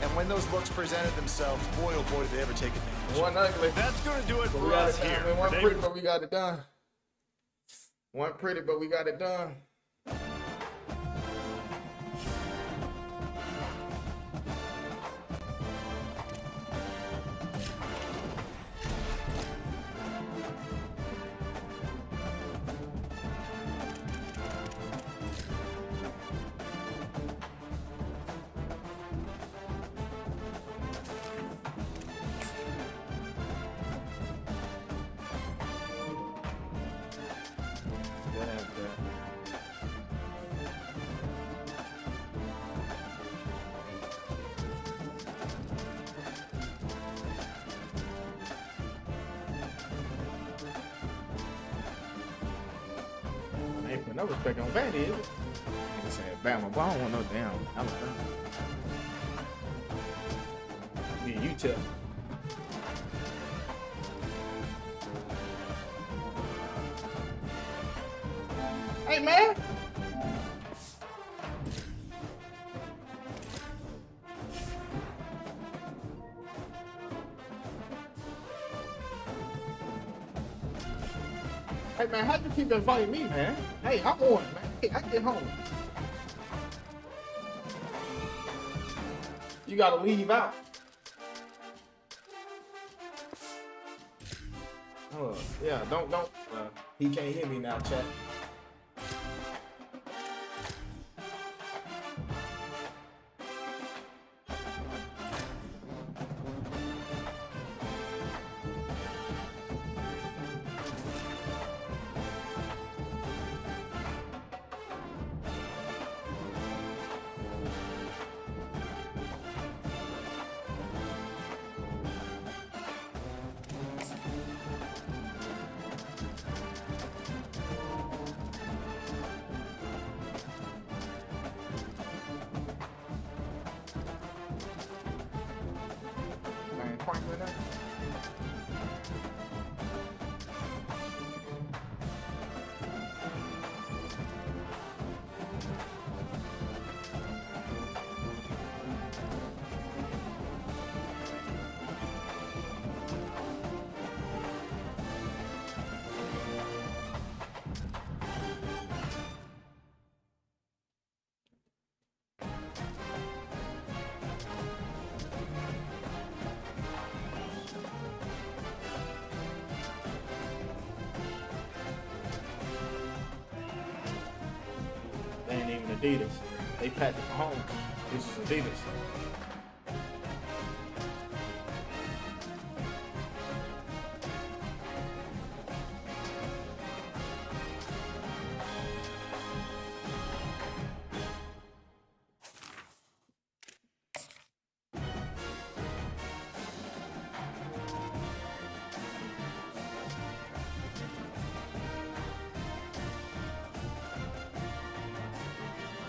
And when those looks presented themselves, boy, oh boy, did they ever take advantage. One ugly. That's going to do it But for we got us it done. here. I mean, one They- pretty, but we got it done. One pretty, but we got it done. Ain't put no respect on Vandy, is it? Nigga said Bama, but I don't want no damn Alabama. Yeah, you tell me. Hey, man. Hey, man, how you keep inviting me, man? Hey, I'm on it, man. Hey, I get home. You gotta leave out. Oh, yeah, don't. He can't hear me now, chat. Man, Franklin, they ain't even Adidas. They Patrick Mahomes. This is Adidas.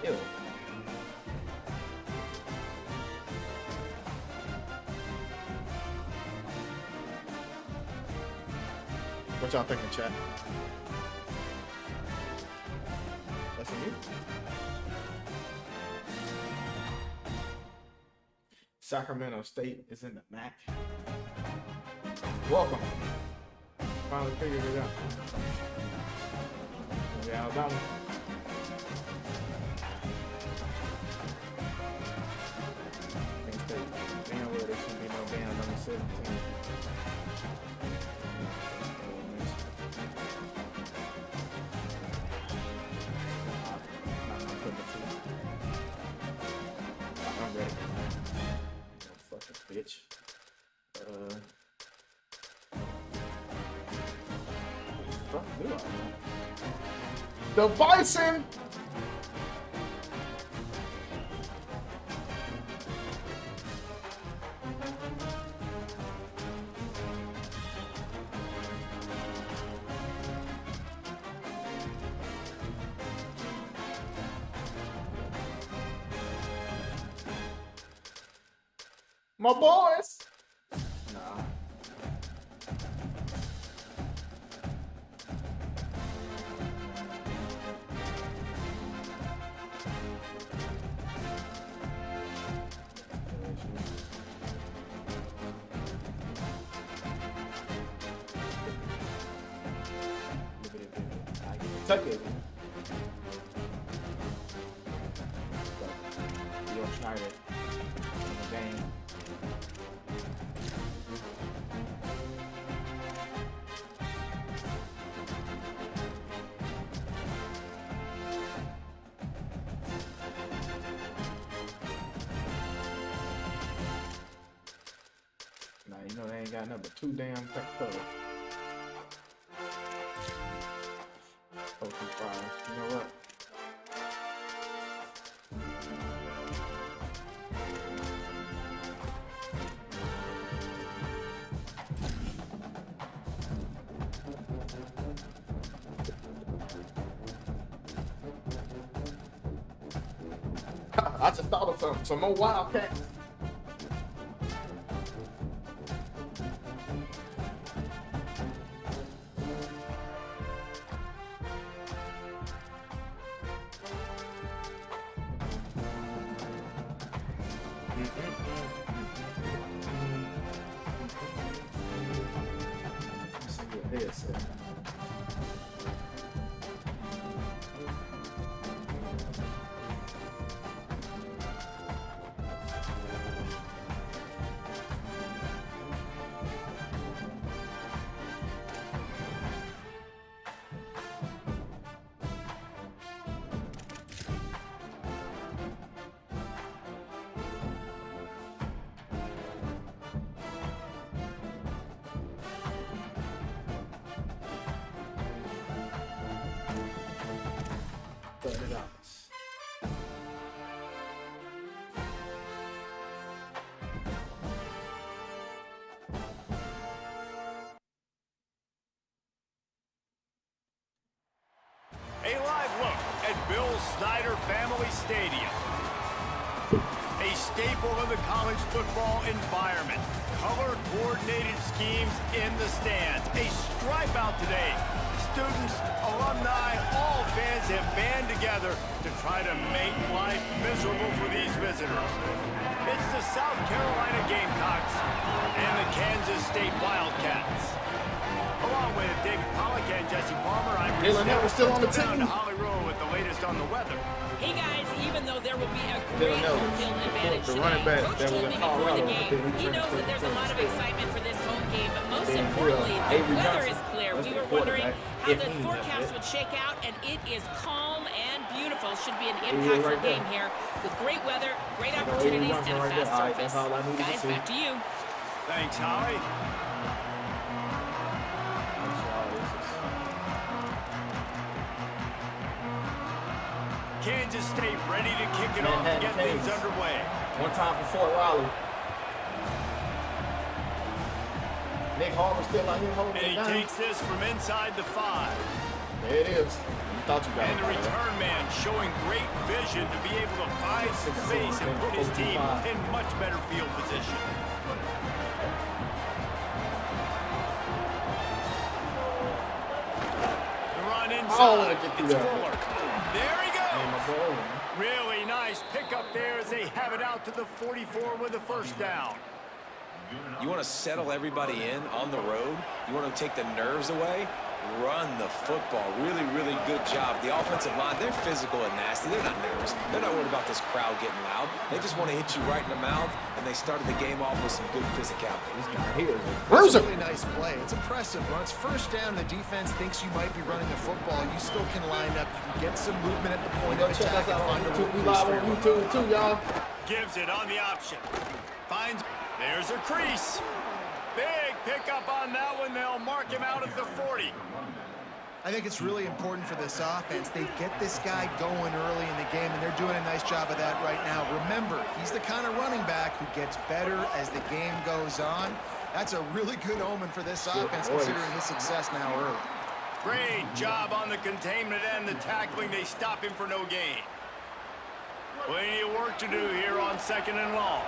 Ew. What y'all thinking, chat? That's you? Sacramento State is in the MAC. Welcome. Finally figured it out. Yeah, Alabama. Damn well, there should be no damn number 17. I'm ready. Fucking bitch. Fuck do I know? The Bison! My boys. Nah. Tuck it. Yo, Schneider. In the game. Nah, you know they ain't got nothing but 2 damn tech colors. Oh, 2 fires. You know what? I just thought of something. Some more Wildcats. is. $30. A live look at Bill Snyder Family Stadium. A staple of the college football environment. Color-coordinated schemes in the stands. A stripe out today. Students, alumni, all fans have band together to try to make life miserable for these visitors. It's the South Carolina Gamecocks and the Kansas State Wildcats. Along with David Pollack and Jesse Palmer, I'm Dylan Edwards still on the down team. to Holly Rowe with the latest on the weather. Hey guys, even though there will be a great home field advantage the today, running back Coach that was told in me before the Colorado, game, he he knows that there's a lot of excitement for this home game, but most Then, importantly, the Avery weather Johnson. is clear. That's We the were wondering quarterback. how If the he does forecast it. would shake out, and it is calm and beautiful. Should be an is impactful right there. game here with great weather, great Avery opportunities, Johnson and a right there. fast All right, surface. that's all I needed to Guys, see. back to you. Thanks, Holly. Kansas State ready to kick it off to get things underway. One time for Fort Riley. Nick Harmer still out here holding And it he down. takes this from inside the 5. There it is. You thought you got And it. the return man showing great vision to be able to find some space and put his team in much better field position. The run inside. get through It's that. Fuller. There he goes. Man, my ball. Really nice pickup there as they have it out to the 44 with a first down. You want to settle everybody in on the road? You want to take the nerves away? Run the football. Really, really good job. The offensive line, they're physical and nasty. They're not nervous. They're not worried about this crowd getting loud. They just want to hit you right in the mouth, and they started the game off with some good physicality. This guy here. It's a really nice play. It's impressive. When it's first down, the defense thinks you might be running the football. You still can line up. You can get some movement at the point of Check attack us out and on find a YouTube. We release live for on your YouTube too, y'all. Gives it on the option. Finds. There's a crease. Big pickup on that one. They'll mark him out at the 40. I think it's really important for this offense. They get this guy going early in the game, and they're doing a nice job of that right now. Remember, he's the kind of running back who gets better as the game goes on. That's a really good omen for this offense, considering his success now early. Great job on the containment and the tackling. They stop him for no gain. Plenty of work to do here on 2nd and long.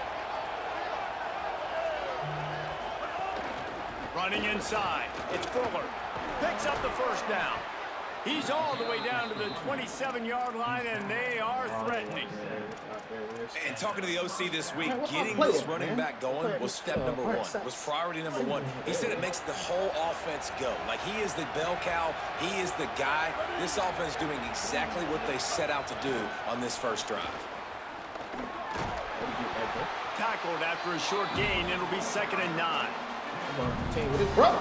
Running inside. It's Fuller. Picks up the first down. He's all the way down to the 27-yard line, and they are threatening. And talking to the OC this week, getting this running back going was step number one, was priority number one. He said it makes the whole offense go. Like, he is the bell cow. He is the guy. This offense is doing exactly what they set out to do on this first drive. Tackled after a short gain. It'll be 2nd and 9. Team with his brother.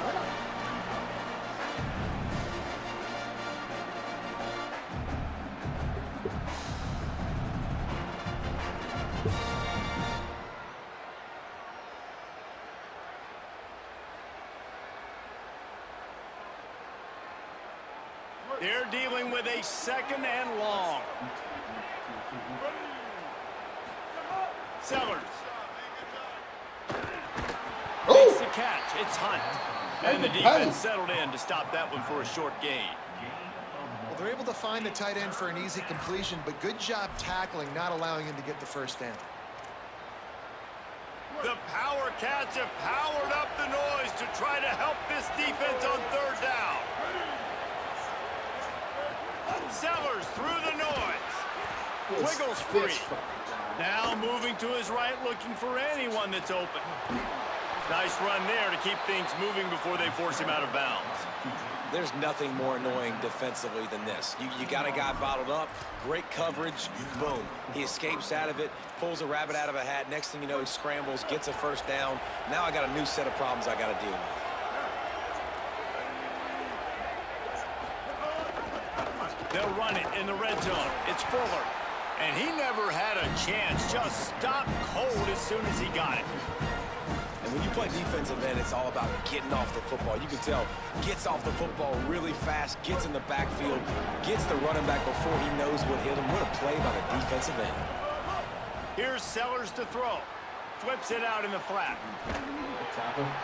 They're dealing with a 2nd and long. Sellers. Makes the catch. It's Hunt. And the defense settled in to stop that one for a short gain. Well, they're able to find the tight end for an easy completion, but good job tackling, not allowing him to get the first down. The Power Cats have powered up the noise to try to help this defense on 3rd down. Sellers through the noise. Wiggles free. Now moving to his right, looking for anyone that's open. Nice run there to keep things moving before they force him out of bounds. There's nothing more annoying defensively than this. You got a guy bottled up, great coverage, boom. He escapes out of it, pulls a rabbit out of a hat. Next thing you know, he scrambles, gets a first down. Now I got a new set of problems I got to deal with. They'll run it in the red zone. It's Fuller. And he never had a chance. Just stopped cold as soon as he got it. And when you play defensive end, it's all about getting off the football. You can tell, gets off the football really fast, gets in the backfield, gets the running back before he knows what hit him. What a play by the defensive end. Here's Sellers to throw. Flips it out in the flat.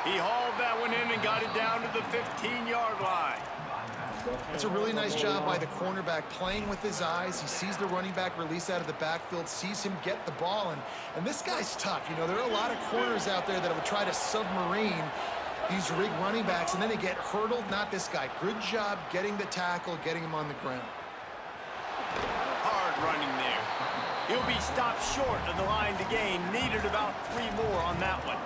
He hauled that one in and got it down to the 15-yard line. It's a really nice job by the cornerback playing with his eyes. He sees the running back release out of the backfield, sees him get the ball, and this guy's tough. You know, there are a lot of corners out there that would try to submarine these rig running backs, and then they get hurdled. Not this guy. Good job getting the tackle, getting him on the ground. Hard running there. He'll be stopped short of the line to gain. Needed about 3 more on that one.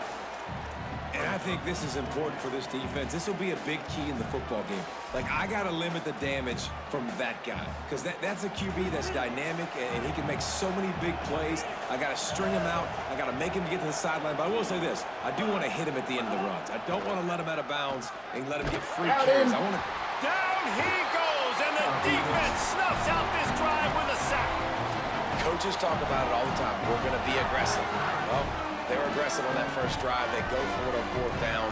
And I think this is important for this defense. This will be a big key in the football game. Like, I got to limit the damage from that guy because that's a QB that's dynamic, and he can make so many big plays. I got to string him out. I got to make him get to the sideline. But I will say this. I do want to hit him at the end of the runs. I don't want to let him out of bounds and let him get free carries. I want to... Down he goes, and the defense snuffs out this drive with a sack. Coaches talk about it all the time. We're going to be aggressive. Well, they were aggressive on that first drive. They go for it on 4th down.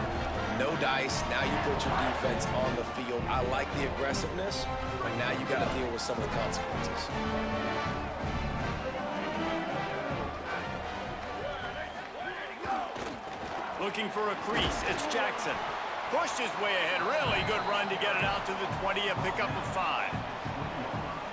No dice. Now you put your defense on the field. I like the aggressiveness, but now you got to deal with some of the consequences. Looking for a crease. It's Jackson. Pushed his way ahead. Really good run to get it out to the 20, a pickup of 5.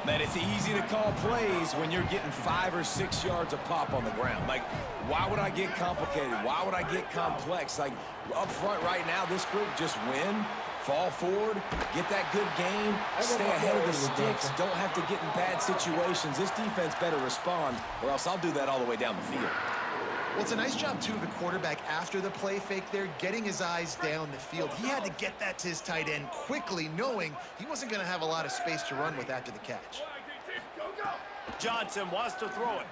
Man, it's easy to call plays when you're getting 5 or 6 yards a pop on the ground. Like, why would I get complicated? Why would I get complex? Like, up front right now, this group just win, fall forward, get that good gain, stay ahead of the sticks, don't have to get in bad situations. This defense better respond, or else I'll do that all the way down the field. Well, it's a nice job, too, of the quarterback after the play fake there, getting his eyes down the field. He had to get that to his tight end quickly, knowing he wasn't going to have a lot of space to run with after the catch. Johnson wants to throw it.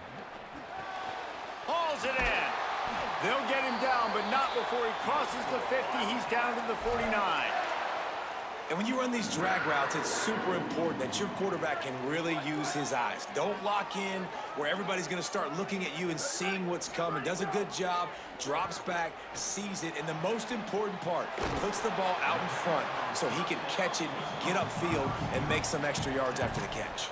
Hauls it in. They'll get him down, but not before he crosses the 50. He's down to the 49. And when you run these drag routes, it's super important that your quarterback can really use his eyes. Don't lock in where everybody's going to start looking at you and seeing what's coming. Does a good job, drops back, sees it, and the most important part, puts the ball out in front so he can catch it, get upfield, and make some extra yards after the catch.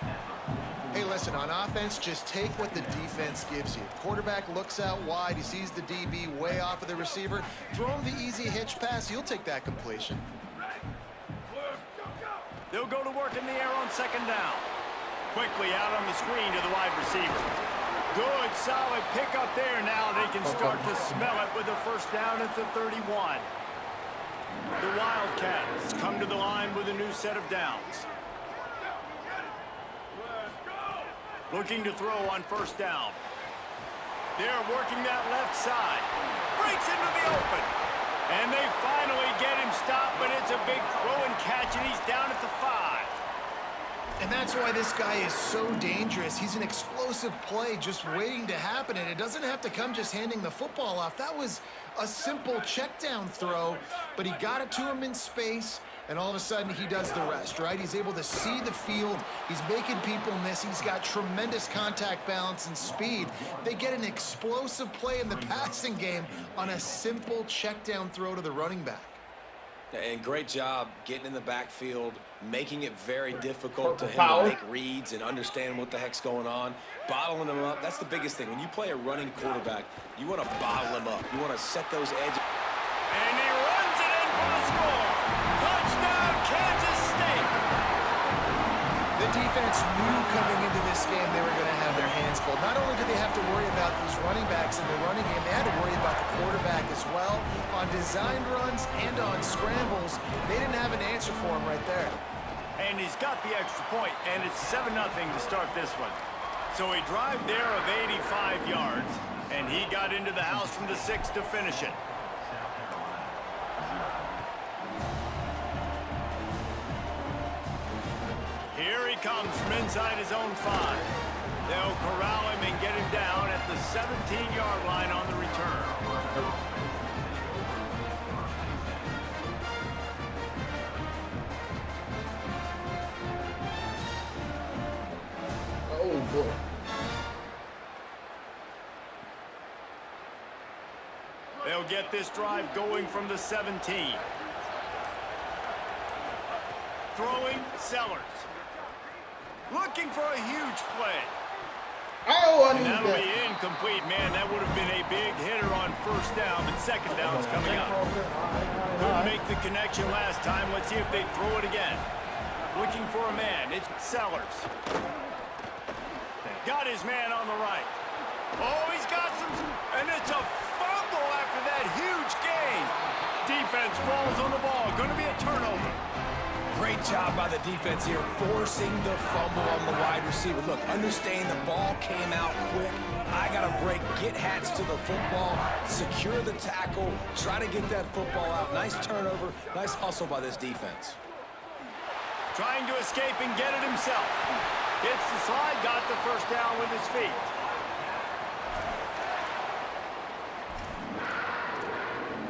Hey, listen, on offense, just take what the defense gives you. Quarterback looks out wide. He sees the DB way off of the receiver. Throw him the easy hitch pass. You'll take that completion. They'll go to work in the air on 2nd down. Quickly out on the screen to the wide receiver. Good, solid pickup there. Now they can start to smell it with a first down at the 31. The Wildcats come to the line with a new set of downs. Looking to throw on 1st down. They're working that left side. Breaks into the open. And they finally get him stopped, but it's a big throw and catch, and he's down at the 5. And that's why this guy is so dangerous. He's an explosive play just waiting to happen, and it doesn't have to come just handing the football off. That was a simple check down throw, but he got it to him in space, and all of a sudden he does the rest, right? He's able to see the field. He's making people miss. He's got tremendous contact balance and speed. They get an explosive play in the passing game on a simple check down throw to the running back. And great job getting in the backfield, making it very difficult to him to make reads and understand what the heck's going on, bottling him up. That's the biggest thing. When you play a running quarterback, you want to bottle him up. You want to set those edges. And he runs it in for the score. Touchdown, Kansas State. The defense knew coming into this game they were going to have their hands full. Not only did they have to worry about these running backs in the running game, they had to worry about the quarterback as well. On designed runs and on scrambles, they didn't have an answer for him right there. And he's got the extra point, and it's 7-0 to start this one. So a drive there of 85 yards, and he got into the house from the 6 to finish it. comes from inside his own 5. They'll corral him and get him down at the 17-yard line on the return. Oh, boy. They'll get this drive going from the 17. Throwing, Sellers. Looking for a huge play. Oh, I And need that'll that. be incomplete, man. That would have been a big hitter on first down, but second down's coming up. Couldn't make the connection last time. Let's see if they throw it again. Looking for a man. It's Sellers. Got his man on the right. Oh, he's got some, and it's a fumble after that huge gain. Defense falls on the ball. Going to be a turnover. Great job by the defense here, forcing the fumble on the wide receiver. Look, understand the ball came out quick. I got to break, get hats to the football, secure the tackle, try to get that football out. Nice turnover, nice hustle by this defense. Trying to escape and get it himself. Hits the slide, got the first down with his feet.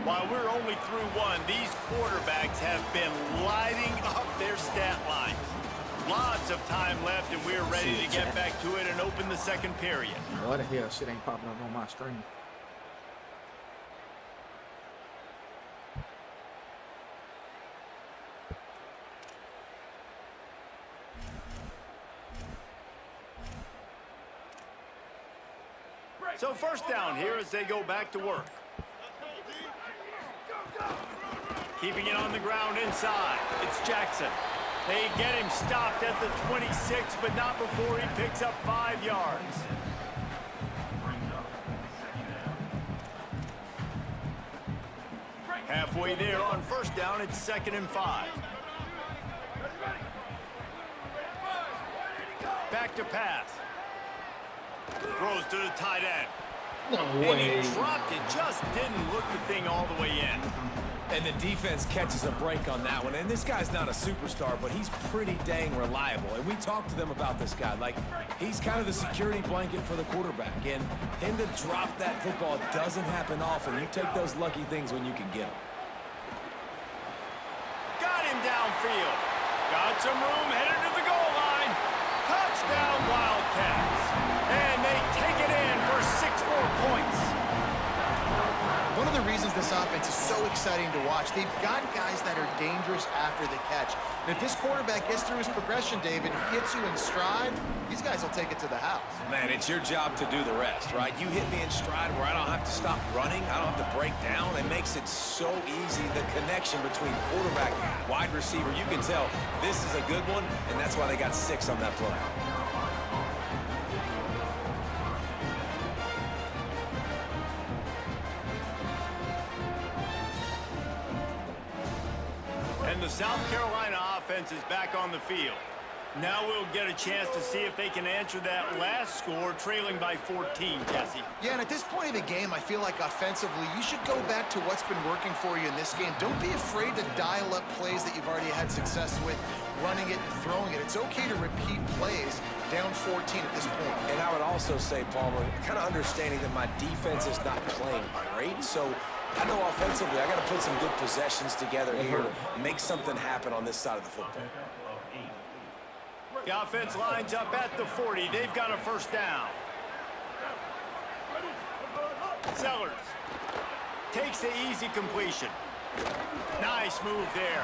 While we're only through one, these quarterbacks have been lighting up their stat lines. Lots of time left, and we're ready to get back to it and open the second period. What the hell? Shit ain't popping up on my screen. So first down here as they go back to work. Keeping it on the ground inside. It's Jackson. They get him stopped at the 26, but not before he picks up 5 yards. Halfway there on first down, it's 2nd and 5. Back to pass. Throws to the tight end. No And way. he dropped it, just didn't look the thing all the way in. And the defense catches a break on that one. And this guy's not a superstar, but he's pretty dang reliable. And we talked to them about this guy. Like, he's kind of the security blanket for the quarterback. And him to drop that football doesn't happen often. You take those lucky things when you can get them. Got him downfield. Got some room, headed to the goal line. Touchdown, Wildcats. And they take it in for 6 more points. One of the reasons this offense is so exciting to watch, they've got guys that are dangerous after the catch. And if this quarterback gets through his progression, David, gets you in stride, these guys will take it to the house. Man, it's your job to do the rest, right? You hit me in stride where I don't have to stop running. I don't have to break down. It makes it so easy. The connection between quarterback and wide receiver, you can tell this is a good one, and that's why they got 6 on that play. And the South Carolina offense is back on the field. Now we'll get a chance to see if they can answer that last score, trailing by 14, Jesse. Yeah, and at this point of the game, I feel like offensively, you should go back to what's been working for you in this game. Don't be afraid to dial up plays that you've already had success with, running it and throwing it. It's okay to repeat plays down 14 at this point. And I would also say, Palmer, kind of understanding that my defense is not playing great, so I know offensively I got to put some good possessions together here to make something happen on this side of the football. The offense lines up at the 40. They've got a first down. Sellers takes the easy completion. Nice move there.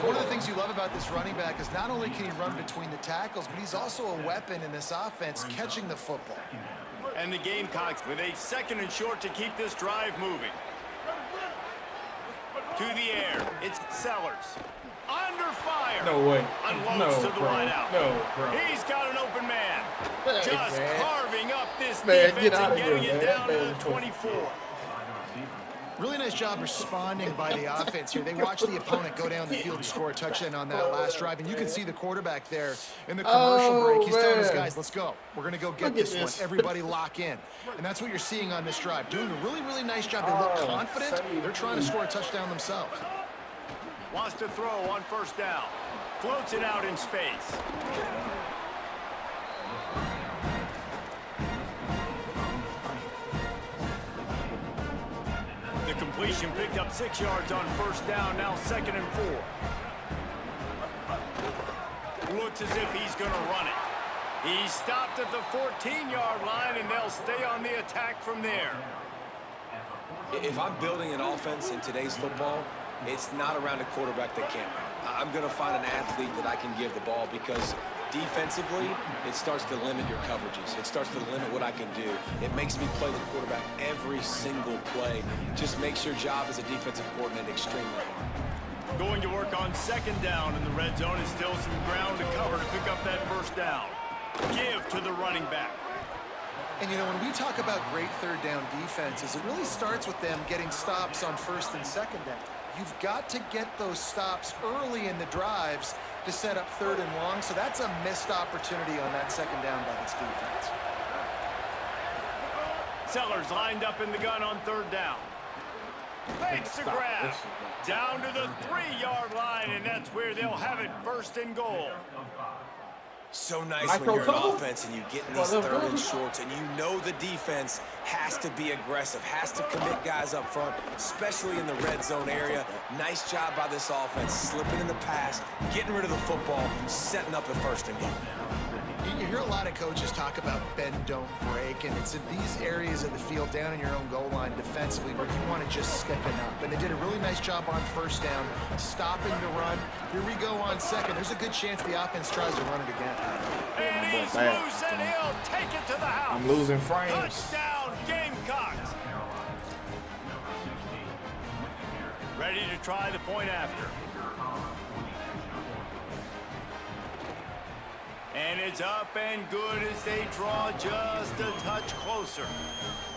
One of the things you love about this running back is not only can he run between the tackles, but he's also a weapon in this offense, catching the football. And the Gamecocks with a 2nd and short to keep this drive moving. To the air, it's Sellers. Under fire. No way. Unloads to the bro. wideout. No, bro. He's got an open man. Hey, Just man. carving up this Man, defense get out and of getting here, it man. down to the 24. Really nice job responding by the offense here. They watched the opponent go down the field and score a touchdown on that last drive, and you can see the quarterback there in the commercial break. He's telling his guys, let's go. We're going to go get this one. Everybody lock in. And that's what you're seeing on this drive. Doing a really, really nice job. They look confident. They're trying to score a touchdown themselves. Wants to throw on first down. Floats it out in space. The completion picked up 6 yards on first down, now 2nd and 4. Looks as if he's going to run it. He stopped at the 14-yard line, and they'll stay on the attack from there. If I'm building an offense in today's football, it's not around a quarterback that can't run. I'm going to find an athlete that I can give the ball because defensively, it starts to limit your coverages. It starts to limit what I can do. It makes me play the quarterback every single play. Just makes your job as a defensive coordinator extremely hard. Going to work on 2nd down in the red zone is still some ground to cover to pick up that first down. Give to the running back. And, you know, when we talk about great 3rd down defenses, it really starts with them getting stops on 1st and 2nd down. You've got to get those stops early in the drives to set up 3rd and long, so that's a missed opportunity on that 2nd down by this defense. Sellers lined up in the gun on 3rd down. Makes the grab. Down to the 3-yard line, and that's where they'll have it 1st and goal. So nice when you're an offense and you get in these 3rd and shorts and you know the defense has to be aggressive, has to commit guys up front, especially in the red zone area. Nice job by this offense, slipping in the pass, getting rid of the football, setting up the 1st and goal. You hear a lot of coaches talk about bend, don't break, and it's in these areas of the field down in your own goal line defensively where you want to just stiffen up. And they did a really nice job on 1st down, stopping the run. Here we go on 2nd. There's a good chance the offense tries to run it again. And he's loose, and he'll take it to the house. I'm losing frames. Touchdown, Gamecocks. Ready to try the point after. And it's up and good as they draw just a touch closer.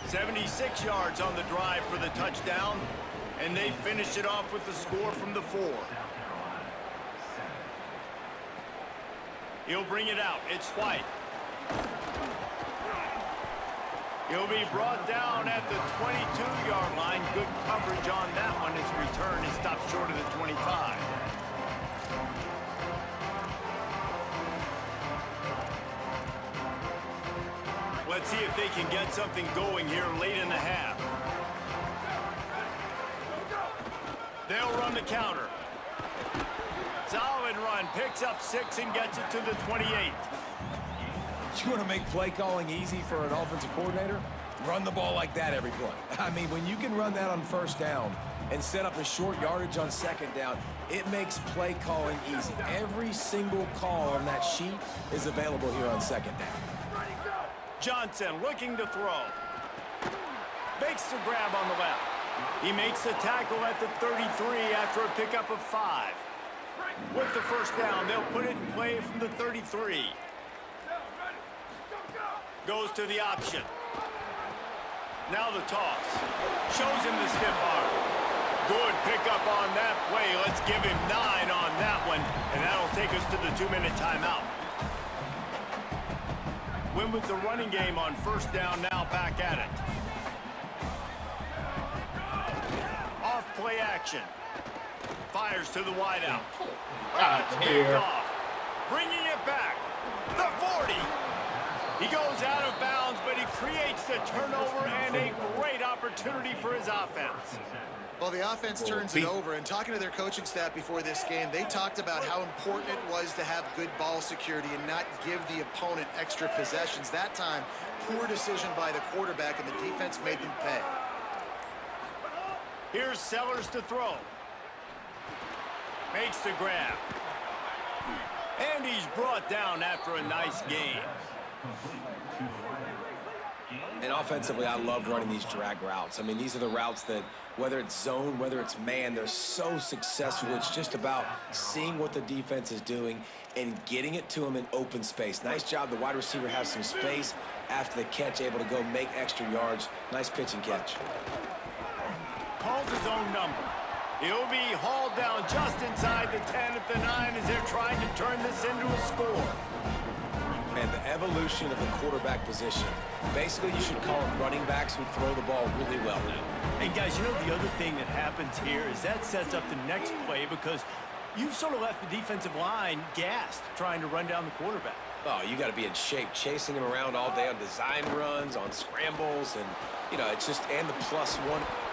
76 yards on the drive for the touchdown, and they finish it off with the score from the 4. He'll bring it out. It's White. He'll be brought down at the 22-yard line. Good coverage on that one. His return is stopped short of the 25. Let's see if they can get something going here late in the half. They'll run the counter. Solid run, picks up 6 and gets it to the 28. You want to make play calling easy for an offensive coordinator? Run the ball like that every play. I mean, when you can run that on 1st down and set up a short yardage on 2nd down, it makes play calling easy. Every single call on that sheet is available here on 2nd down. Johnson looking to throw. Makes the grab on the left. He makes the tackle at the 33 after a pickup of 5. With the 1st down, they'll put it in play from the 33. Goes to the option. Now the toss. Shows him the stiff arm. Good pickup on that play. Let's give him 9 on that one, and that'll take us to the 2-minute timeout. Win with the running game on 1st down, now back at it. Off play action. Fires to the wideout. It's picked off. Bringing it back. The 40. He goes out of bounds, but he creates the turnover and a great opportunity for his offense. Well, the offense turns it over, and talking to their coaching staff before this game, they talked about how important it was to have good ball security and not give the opponent extra possessions. That time, poor decision by the quarterback, and the defense made them pay. Here's Sellers to throw. Makes the grab. And he's brought down after a nice gain. And offensively, I love running these drag routes. I mean, these are the routes that, whether it's zone, whether it's man, they're so successful. It's just about seeing what the defense is doing and getting it to them in open space. Nice job. The wide receiver has some space after the catch, able to go make extra yards. Nice pitch and catch. Calls his own number. He'll be hauled down just inside the 10 at the 9 as they're trying to turn this into a score. And the evolution of the quarterback position. Basically, you should call them running backs who throw the ball really well now. And guys, you know the other thing that happens here is that sets up the next play because You've sort of left the defensive line gassed trying to run down the quarterback. Oh, you got to be in shape, chasing him around all day on design runs, on scrambles, and, you know, it's just, and the +1.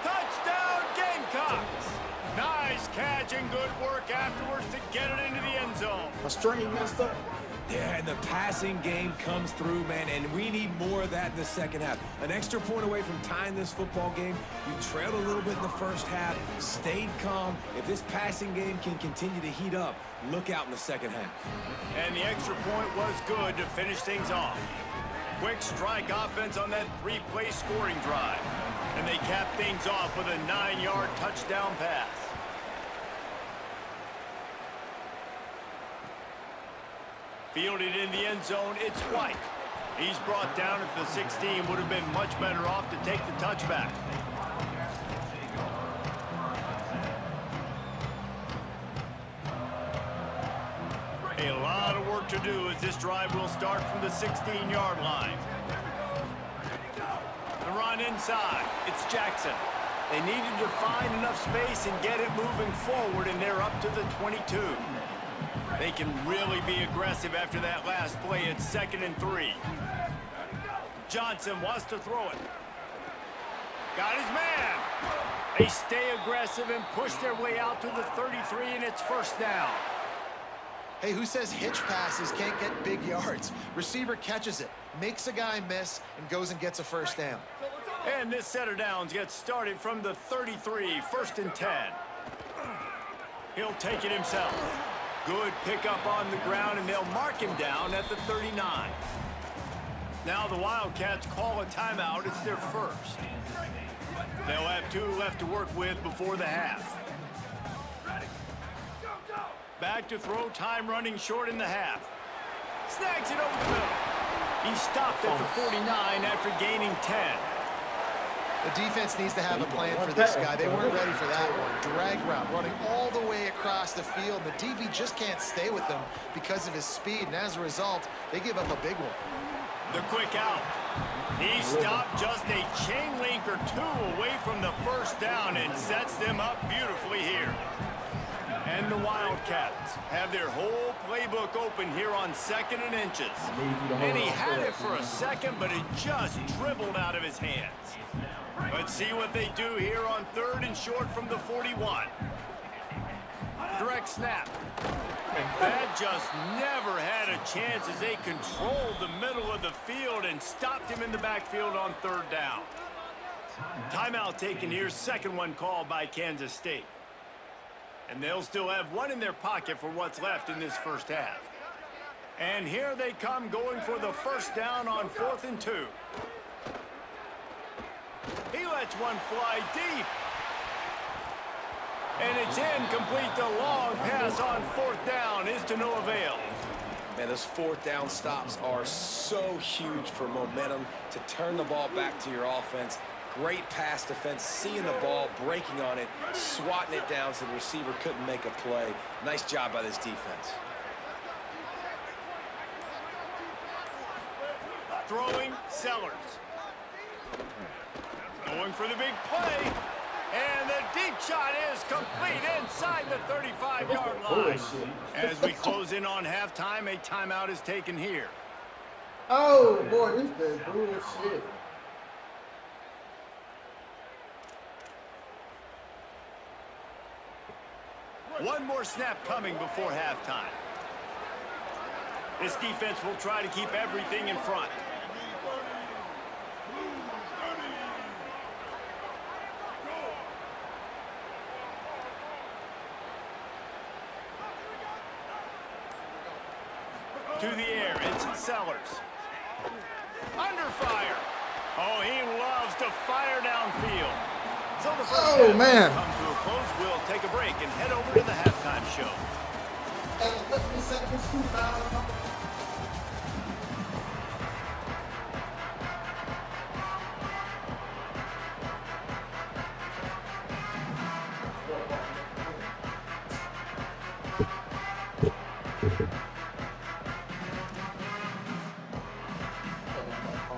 Touchdown, Gamecocks! Nice catch and good work afterwards to get it into the end zone. My string messed up. Yeah, and the passing game comes through, man, and we need more of that in the second half. An extra point away from tying this football game. You trailed a little bit in the first half, stayed calm. If this passing game can continue to heat up, look out in the second half. And the extra point was good to finish things off. Quick strike offense on that 3-play scoring drive. And they capped things off with a 9-yard touchdown pass. Fielded in the end zone, it's White. He's brought down at the 16, would have been much better off to take the touchback. A lot of work to do as this drive will start from the 16-yard line. The run inside, it's Jackson. They needed to find enough space and get it moving forward, and they're up to the 22. They can really be aggressive after that last play. It's 2nd and 3. Johnson wants to throw it. Got his man. They stay aggressive and push their way out to the 33, and it's 1st down. Hey, who says hitch passes can't get big yards? Receiver catches it, makes a guy miss, and goes and gets a 1st down. And this set of downs gets started from the 33, 1st and 10. He'll take it himself. Good pickup on the ground, and they'll mark him down at the 39. Now the Wildcats call a timeout. It's their first. They'll have 2 left to work with before the half. Back to throw, time running short in the half. Snags it over the middle. He stopped at the 49 after gaining 10. The defense needs to have a plan for this guy. They weren't ready for that one. Drag route, running all the way across the field. The DB just can't stay with them because of his speed, and as a result, they give up a big one. The quick out. He stopped just a chain link or 2 away from the 1st down and sets them up beautifully here. And the Wildcats have their whole playbook open here on 2nd and inches. And he had it for a second, but it just dribbled out of his hands. Let's see what they do here on 3rd and short from the 41. Direct snap. That just never had a chance as they controlled the middle of the field and stopped him in the backfield on 3rd down. Timeout taken here, 2nd one called by Kansas State. And they'll still have 1 in their pocket for what's left in this first half. And here they come going for the 1st down on 4th and 2. He lets one fly deep. And it's incomplete. The long pass on 4th down is to no avail. Man, those 4th down stops are so huge for momentum to turn the ball back to your offense. Great pass defense, seeing the ball, breaking on it, swatting it down so the receiver couldn't make a play. Nice job by this defense. Throwing, Sellers. Going for the big play. And the deep shot is complete inside the 35-yard line. As we close in on halftime, a timeout is taken here. Oh, boy, this is bullshit. One more snap coming before halftime. This defense will try to keep everything in front. To the air, it's Sellers. Under fire. Oh, he loves to fire downfield. So the first half man. come to a close. We'll take a break and head over to the halftime show.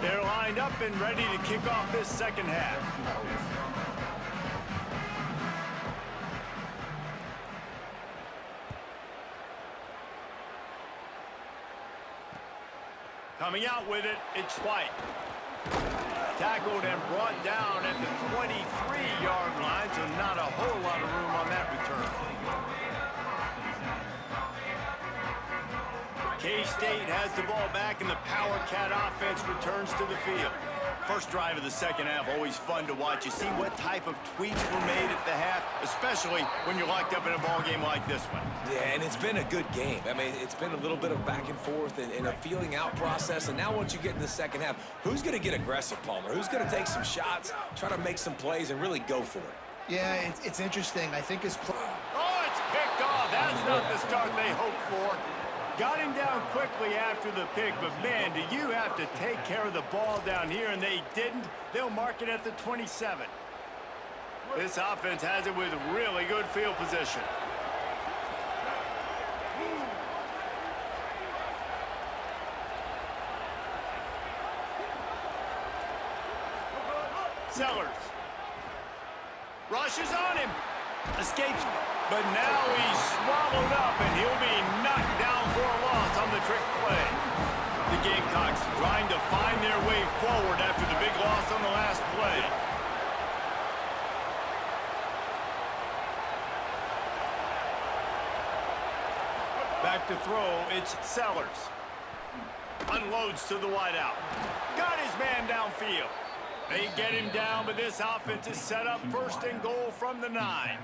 They're lined up and ready to kick off this second half. Coming out with it, it's White. Tackled and brought down at the 23-yard line, so not a whole lot of room on that return. K-State has the ball back, and the Power Cat offense returns to the field. First drive of the second half, always fun to watch. You see what type of tweaks were made at the half, especially when you're locked up in a ball game like this one. Yeah, and it's been a good game. I mean, it's been a little bit of back and forth and a feeling out process. And now once you get in the second half, who's going to get aggressive, Palmer? Who's going to take some shots, try to make some plays, and really go for it? Yeah, it's interesting. I think his play. Oh, it's picked off. That's not the start they hoped for. Got him down quickly after the pick, but man, do you have to take care of the ball down here, and they didn't. They'll mark it at the 27. This offense has it with really good field position. Sellers. Rushes on him. Escapes. But now he's swallowed up, and he'll be knocked down for a loss on the trick play. The Gamecocks trying to find their way forward after the big loss on the last play. Back to throw, it's Sellers. Unloads to the wideout. Got his man downfield. They get him down, but this offense is set up first and goal from the 9.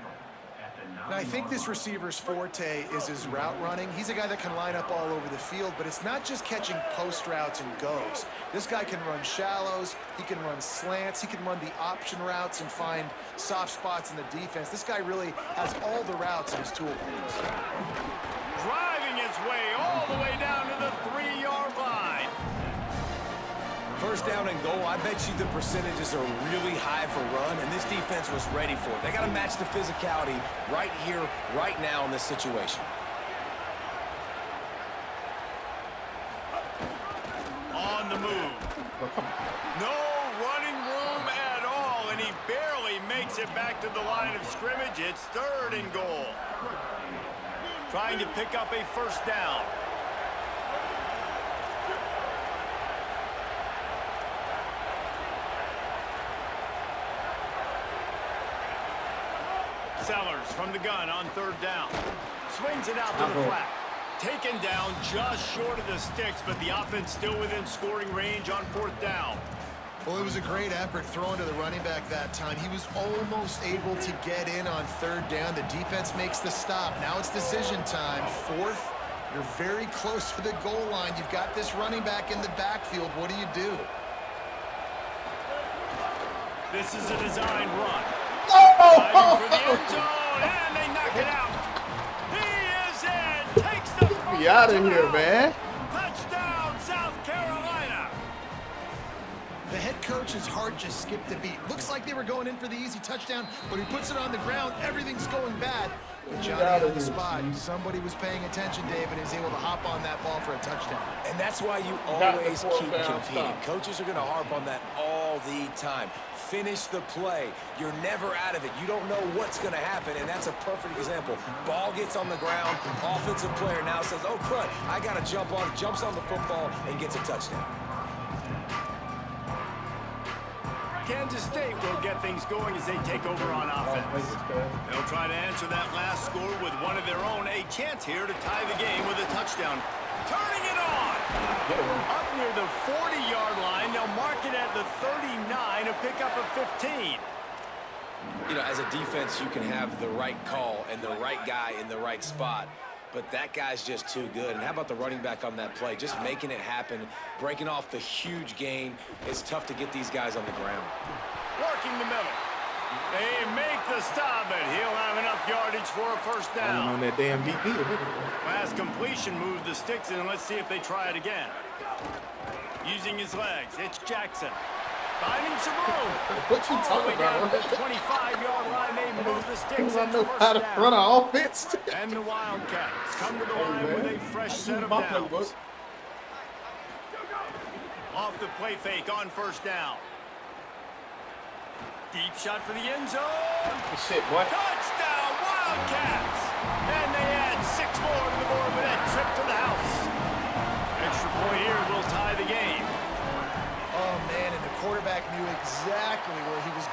And I think this receiver's forte is his route running. He's a guy that can line up all over the field, but it's not just catching post routes and goes. This guy can run shallows, he can run slants, he can run the option routes and find soft spots in the defense. This guy really has all the routes in his toolbox. Driving his way all the way down to the 3-yard line. First down and goal, I bet you the percentages are really high for run, and this defense was ready for it. They got to match the physicality right here, right now in this situation. On the move. No running room at all, and he barely makes it back to the line of scrimmage. It's third and goal. Trying to pick up a first down. Sellers from the gun on third down. Swings it out to the flat. Taken down just short of the sticks, but the offense still within scoring range on fourth down. Well, it was a great effort throwing to the running back that time. He was almost able to get in on third down. The defense makes the stop. Now it's decision time. Fourth, you're very close to the goal line. You've got this running back in the backfield. What do you do? This is a design run. Diving for the end zone, and they knock it out. He is in. Takes the first Be out of here, down. man. Touchdown, South Carolina. The head coach's heart just skipped a beat. Looks like they were going in for the easy touchdown, but he puts it on the ground. Everything's going bad. But Johnny on the spot. Somebody was paying attention, Dave, and is able to hop on that ball for a touchdown. And that's why you always keep competing. Coaches are going to harp on that all the time. Finish the play. You're never out of it. You don't know what's going to happen, and that's a perfect example. Ball gets on the ground. Offensive player now says, oh, crud, I got to jump on it. Jumps on the football and gets a touchdown. Kansas State will get things going as they take over on offense. They'll try to answer that last score with one of their own. A chance here to tie the game with a touchdown. Turning it on. Up near the 40-yard line. They'll mark it at the 39, a pickup of 15. You know, as a defense, you can have the right call and the right guy in the right spot, but that guy's just too good. And how about the running back on that play? Just making it happen, breaking off the huge gain. It's tough to get these guys on the ground. Working the middle. They make the stop, but he'll have enough yardage for a first down. On that damn DP. Last completion moved the sticks in, and let's see if they try it again. Using his legs, it's Jackson. Finding some room. What you talking Down about? to the 25-yard line, they move the sticks I into know first how to down. run an offense. And the Wildcats come to the line with a fresh set of My downs. playbook. Off the play fake on first down. Deep shot for the end zone. Shit, boy. Touchdown, Wildcats! And they add 6 more to the board with that trip to the house. Extra point here will tie the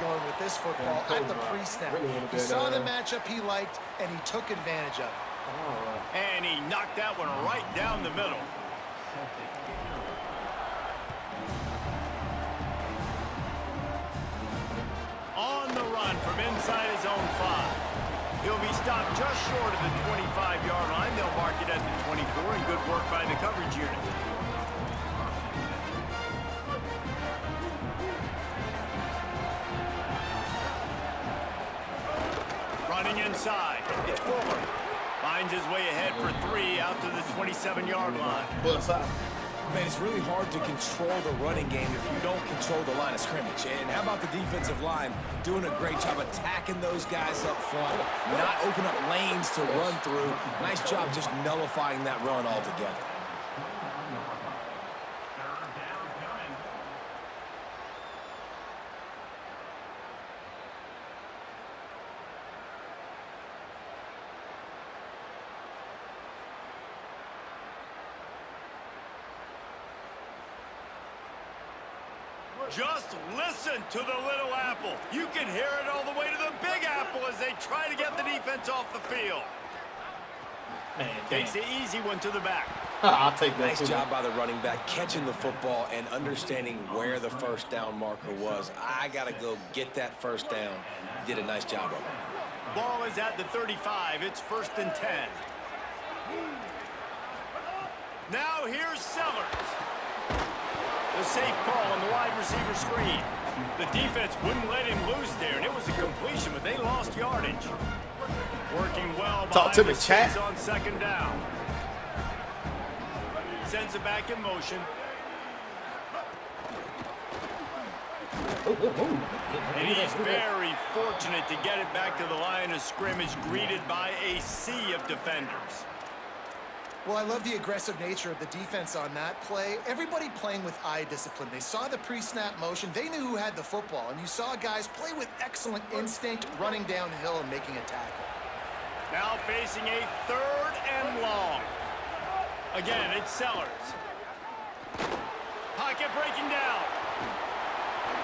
going with this football at the pre-snap. He saw the matchup he liked, and he took advantage of it. And he knocked that one right down the middle. On the run from inside his own 5. He'll be stopped just short of the 25-yard line. They'll mark it at the 24, and good work by the coverage unit. Running inside. It's Fuller. Finds his way ahead for 3 out to the 27-yard line. Man, it's really hard to control the running game if you don't control the line of scrimmage. And how about the defensive line doing a great job attacking those guys up front, not open up lanes to run through. Nice job just nullifying that run altogether. Just listen to the little apple. You can hear it all the way to the big apple as they try to get the defense off the field. Man, takes the easy one to the back. I'll take that. Nice job by the running back, catching the football and understanding where the first down marker was. I got to go get that first down. Did a nice job of it. Ball is at the 35. It's 1st and 10. Now here's Sellers. The safe call on the wide receiver screen. The defense wouldn't let him loose there, and it was a completion, but they lost yardage. Working well Talk to behind me, the chat. sticks on 2nd down. Sends it back in motion. And he's very fortunate to get it back to the line of scrimmage, greeted by a sea of defenders. Well, I love the aggressive nature of the defense on that play. Everybody playing with eye discipline. They saw the pre-snap motion. They knew who had the football. And you saw guys play with excellent instinct, running downhill and making a tackle. Now facing a 3rd and long. Again, it's Sellers. Pocket breaking down.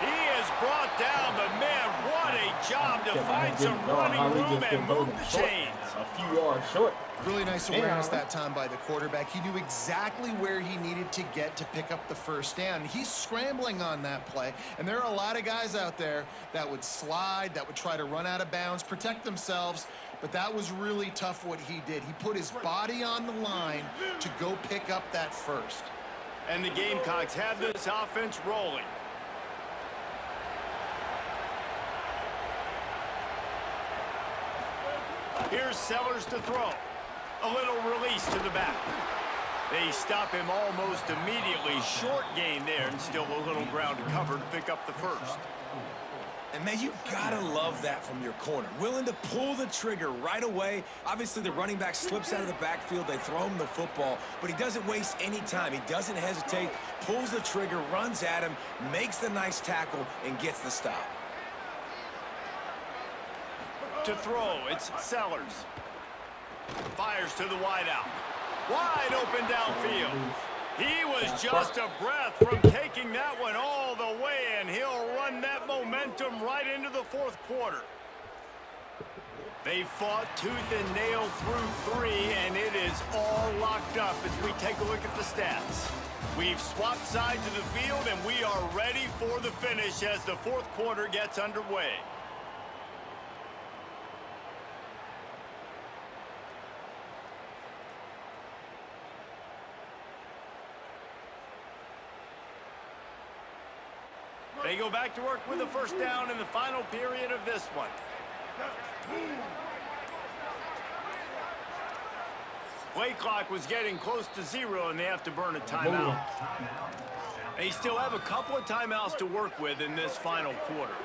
He is brought down, but man, what a job to find some running room and move the chains. A few yards short. Really nice awareness that time by the quarterback. He knew exactly where he needed to get to pick up the first down. He's scrambling on that play, and there are a lot of guys out there that would slide, that would try to run out of bounds, protect themselves, but that was really tough what he did. He put his body on the line to go pick up that first. And the Gamecocks have this offense rolling. Here's Sellers to throw. A little release to the back. They stop him almost immediately. Short gain there, and still a little ground to cover to pick up the first. And, man, you got to love that from your corner. Willing to pull the trigger right away. Obviously, the running back slips out of the backfield. They throw him the football, but he doesn't waste any time. He doesn't hesitate, pulls the trigger, runs at him, makes the nice tackle, and gets the stop. To throw, it's Sellers. Fires to the wideout. Wide open downfield. He was just a breath from taking that one all the way, and he'll run that momentum right into the 4th quarter. They fought tooth and nail through 3, and it is all locked up as we take a look at the stats. We've swapped sides of the field, and we are ready for the finish as the 4th quarter gets underway. They go back to work with the first down in the final period of this one. Play clock was getting close to 0, and they have to burn a timeout. They still have a couple of timeouts to work with in this final quarter.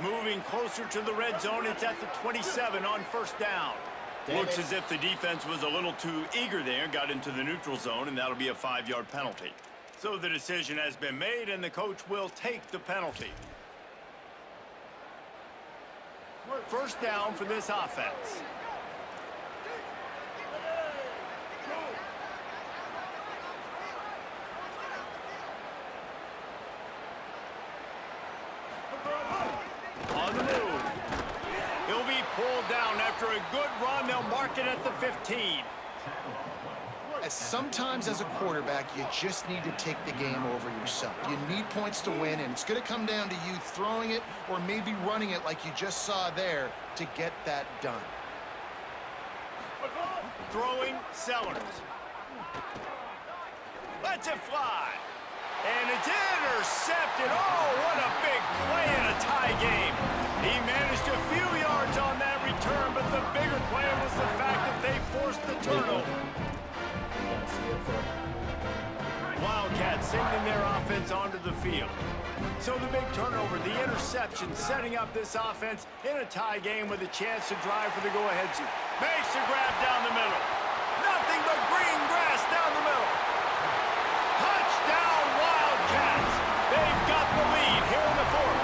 Moving closer to the red zone, it's at the 27 on first down. Looks as if the defense was a little too eager there, got into the neutral zone, and that'll be a 5-yard penalty. So the decision has been made, and the coach will take the penalty. First down for this offense. After a good run, they'll mark it at the 15. Sometimes as a quarterback, you just need to take the game over yourself. You need points to win, and it's going to come down to you throwing it or maybe running it like you just saw there to get that done. Throwing Sellers. Lets it fly. And it's intercepted. Oh, what a big play in a tie game. He managed a few yards on that return, but the bigger play was the fact that they forced the turnover. Wildcats sending their offense onto the field. So the big turnover, the interception, setting up this offense in a tie game with a chance to drive for the go-ahead. Makes the grab down the middle. Nothing but green grass down the middle. Touchdown Wildcats. They've got the lead here in the fourth.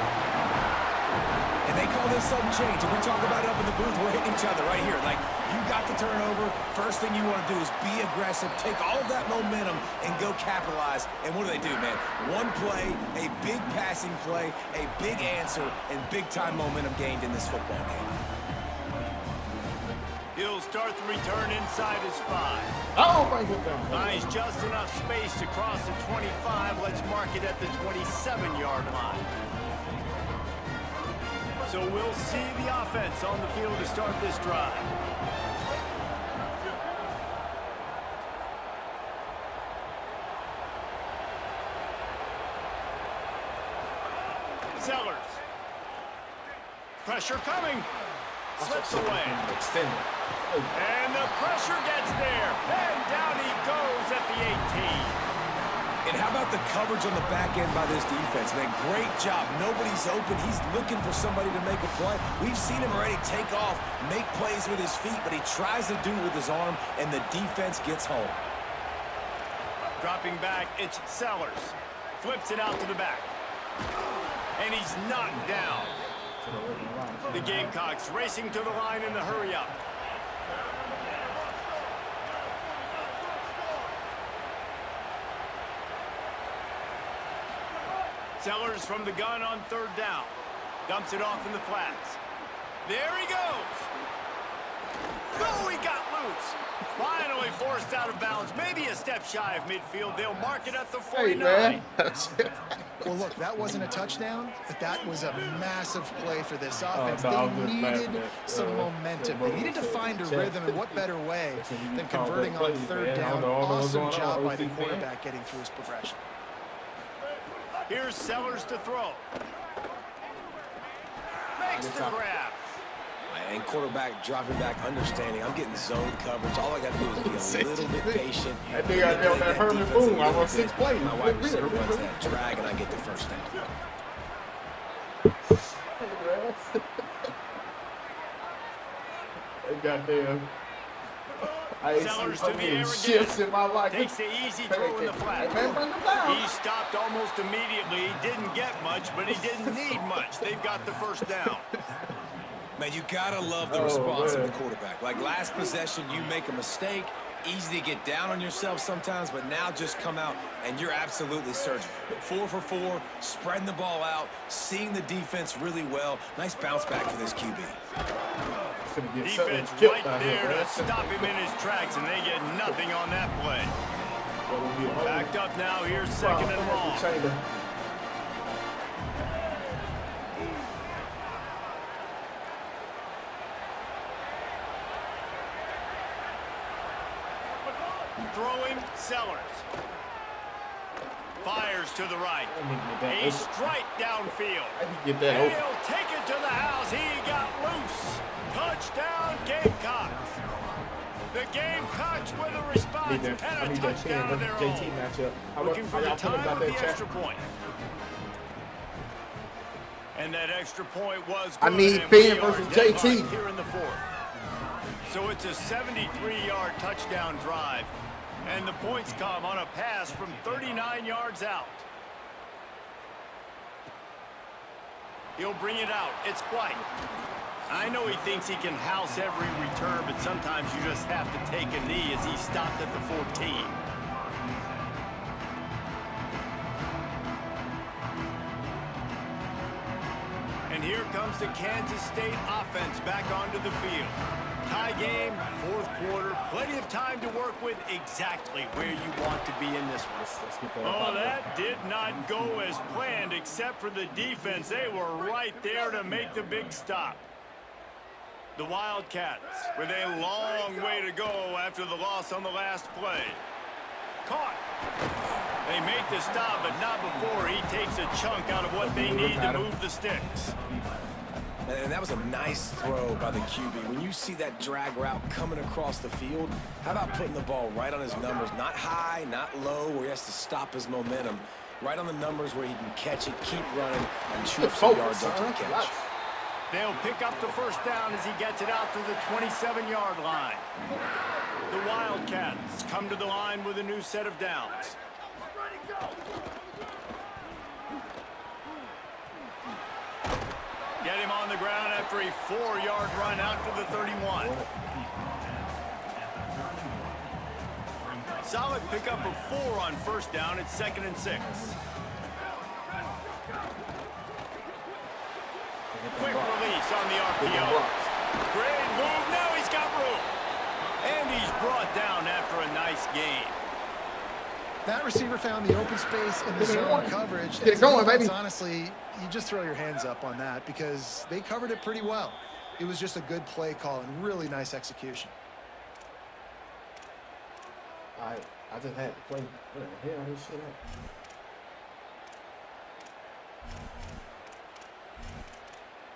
And they call this sudden change. And we talk about it up in the booth. We're hitting each other right here. Like, you got the turnover. First thing you want to do is be aggressive, take all of that momentum, and go capitalize. And what do, man? One play, a big passing play, a big answer, and big-time momentum gained in this football game. He'll start the return inside his 5. Oh, my goodness. Nice, just enough space to cross the 25. Let's mark it at the 27-yard line. So we'll see the offense on the field to start this drive. Sellers. Pressure coming. Slips away. Extended. And the pressure gets there. And down he goes at the 18. And how about the coverage on the back end by this defense, man? Great job. Nobody's open. He's looking for somebody to make a play. We've seen him already take off, make plays with his feet, but he tries to do it with his arm, and the defense gets home. Dropping back, it's Sellers. Flips it out to the back. And he's knocked down. The Gamecocks racing to the line in the hurry-up. Sellers from the gun on 3rd down. Dumps it off in the flats. There he goes. Oh, he got loose. Finally forced out of bounds. Maybe a step shy of midfield. They'll mark it at the 49. Hey, man. Well, look, that wasn't a touchdown, but that was a massive play for this offense. No, they needed some momentum. They needed to find a rhythm, and what better way than converting on 3rd down. Awesome job by the quarterback getting through his progression. Here's Sellers to throw. Makes the grab. And quarterback dropping back, understanding. I'm getting zone coverage. All I got to do is be a little bit patient. That nigga out there on that Herman Boom. I want 6 plays. My wide receiver runs that drag, and I get the first down. They goddamn. I Sellers to the air shifts in my life. Takes the easy throw in the flat. He stopped almost immediately. He didn't get much, but he didn't need much. They've got the first down. Man, you gotta love the response of the quarterback. Like last possession, you make a mistake, easy to get down on yourself sometimes, but now just come out and you're absolutely surgical. 4 for 4, spreading the ball out, seeing the defense really well. Nice bounce back for this QB. Defense right there to stop him in his tracks, and they get nothing on that play. Backed up now, here's 2nd and long. Throwing Sellers. Fires to the right. A strike downfield. Get that and open. he'll take it to the house. He got loose. Touchdown Gamecocks. The Gamecocks with a response and a touchdown of their own. Matchup. Looking for the time of the extra point. And that extra point was good. I need Finn versus JT. Here in the 4th. So it's a 73-yard touchdown drive. And the points come on a pass from 39 yards out. He'll bring it out. It's White. I know he thinks he can house every return, but sometimes you just have to take a knee as he stopped at the 14. And here comes the Kansas State offense back onto the field. Tie game, fourth quarter, plenty of time to work with exactly where you want to be in this one. Let's get that. Oh, that did not go as planned, except for the defense. They were right there to make the big stop. The Wildcats with a long way to go after the loss on the last play. Caught. They make the stop, but not before he takes a chunk out of what they need to move the sticks. And that was a nice throw by the QB. When you see that drag route coming across the field, how about putting the ball right on his numbers? Not high, not low, where he has to stop his momentum. Right on the numbers where he can catch it, keep running, and shoot some yards after the catch. They'll pick up the first down as he gets it out to the 27-yard line. The Wildcats come to the line with a new set of downs. Get him on the ground after a 4-yard run out to the 31. Solid pickup of 4 on first down. It's 2nd and 6. Quick release on the RPO. Great move. Now he's got room. And he's brought down after a nice gain. That receiver found the open space in the zone coverage. Get it going, baby. Honestly, you just throw your hands up on that because they covered it pretty well. It was just a good play call and really nice execution. I just had to play. What the hell is this shit at?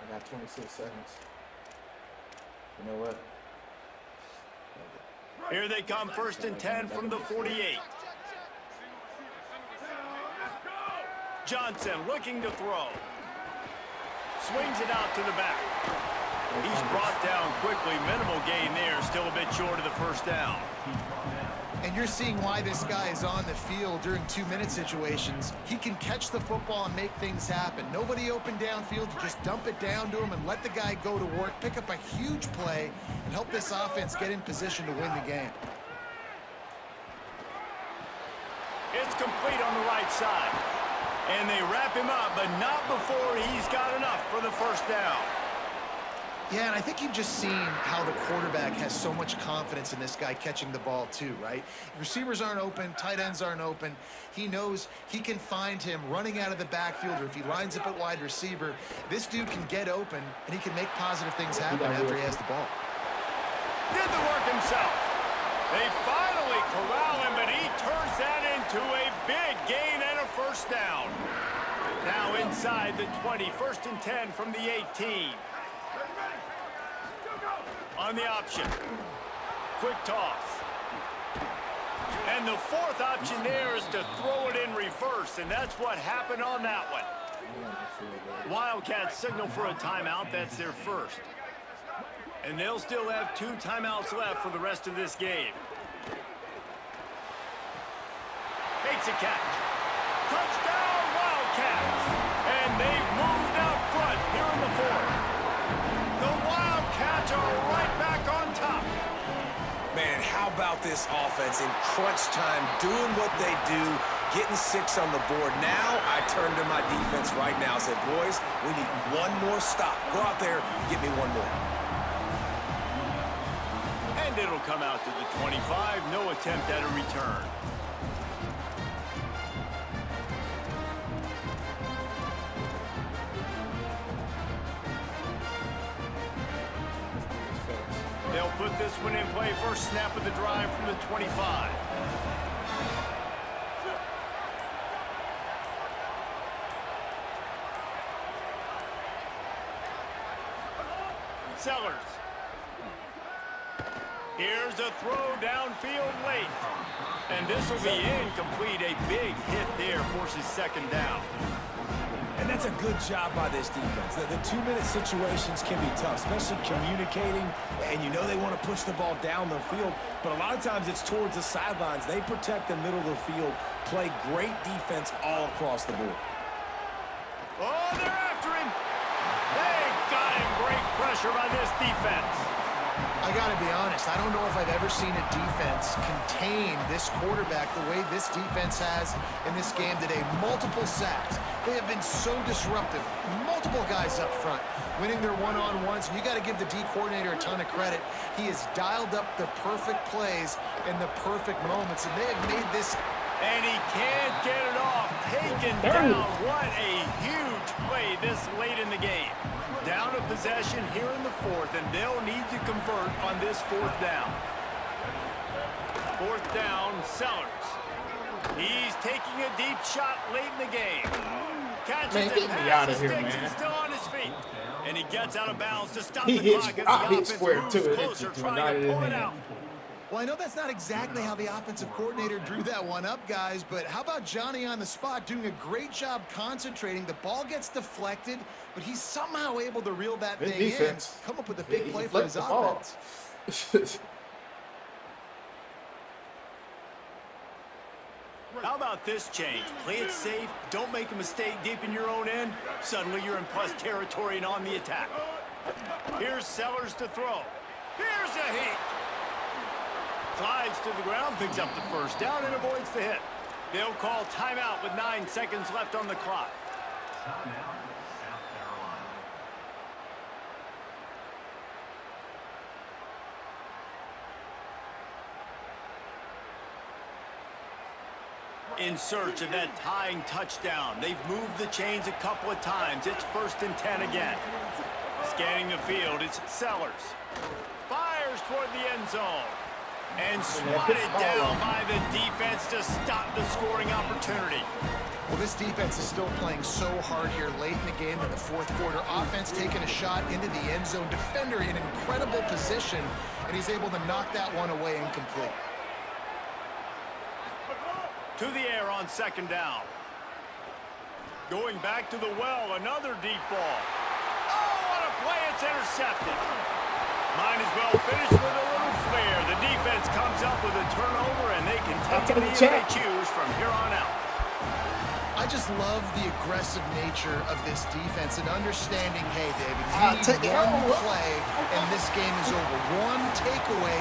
I got 26 seconds. You know what? Here they come, 1st and 10 from the 48. Johnson looking to throw. Swings it out to the back. He's brought down quickly. Minimal gain there. Still a bit short of the first down. And you're seeing why this guy is on the field during 2-minute situations. He can catch the football and make things happen. Nobody open downfield. You just dump it down to him and let the guy go to work, pick up a huge play, and help this offense get in position to win the game. It's complete on the right side. And they wrap him up, but not before he's got enough for the first down. Yeah, and I think you've just seen how the quarterback has so much confidence in this guy catching the ball too, right? Receivers aren't open, tight ends aren't open. He knows he can find him running out of the backfield, or if he lines up at wide receiver, this dude can get open, and he can make positive things happen after he has the ball. Did the work himself. They finally corral him, but he turns that into a big gain and a first down. Now inside the 20, 1st and 10 from the 18. On the option. Quick toss. And the 4th option there is to throw it in reverse, and that's what happened on that one. Wildcats signal for a timeout. That's their first. And they'll still have 2 timeouts left for the rest of this game. Makes a catch. Touchdown, Wildcats. And they've moved out front here in the 4th. The Wildcats are right back on top. Man, how about this offense in crunch time, doing what they do, getting 6 on the board. Now I turn to my defense right now and said, boys, we need one more stop. Go out there, get me one more. And it'll come out to the 25. No attempt at a return. They'll put this one in play. First snap of the drive from the 25. Sellers. Here's a throw downfield late. And this will be incomplete. A big hit there forces 2nd down. And that's a good job by this defense. The 2-minute situations can be tough, especially communicating, and you know they want to push the ball down the field, but a lot of times it's towards the sidelines. They protect the middle of the field, play great defense all across the board. Oh, they're after him. They got him. Great pressure by this defense. I got to be honest, I don't know if I've ever seen a defense contain this quarterback the way this defense has in this game today. Multiple sacks. They have been so disruptive. Multiple guys up front winning their one-on-ones. You got to give the D coordinator a ton of credit. He has dialed up the perfect plays in the perfect moments, and they have made this. And he can't get it off. Taken down. What a huge play this late in the game. Down a possession here in the fourth, and they'll need to convert on this fourth down. Fourth down, Sellers. He's taking a deep shot late in the game. Catches Man, it, get me out of passes, here, sticks, man. and still on his feet. And he gets out of bounds to stop He the hits, clock as I the hit offense square moves too. It hits closer, it to trying not to in his pull it hand. out. Well, I know that's not exactly how the offensive coordinator drew that one up, guys, but how about Johnny on the spot doing a great job concentrating? The ball gets deflected, but he's somehow able to reel that Good thing defense. in, come up with a big He play for deflects his the ball. offense. How about this change? Play it safe, don't make a mistake deep in your own end. Suddenly you're in plus territory and on the attack. Here's Sellers to throw. Here's a heat. Slides to the ground, picks up the first down, and avoids the hit. They'll call timeout with 9 seconds left on the clock. In search of that tying touchdown. They've moved the chains a couple of times. It's 1st and 10 again. Scanning the field, it's Sellers. Fires toward the end zone. And swatted down by the defense to stop the scoring opportunity. Well, this defense is still playing so hard here late in the game in the fourth quarter. Offense taking a shot into the end zone. Defender in incredible position, and he's able to knock that one away incomplete. To the air on 2nd down. Going back to the well, another deep ball. Oh, what a play, it's intercepted. Might as well finish with a little flair. The defense comes up with a turnover, and they can take it if they choose from here on out. I just love the aggressive nature of this defense and understanding, hey, David, you need one play, and this game is over. One takeaway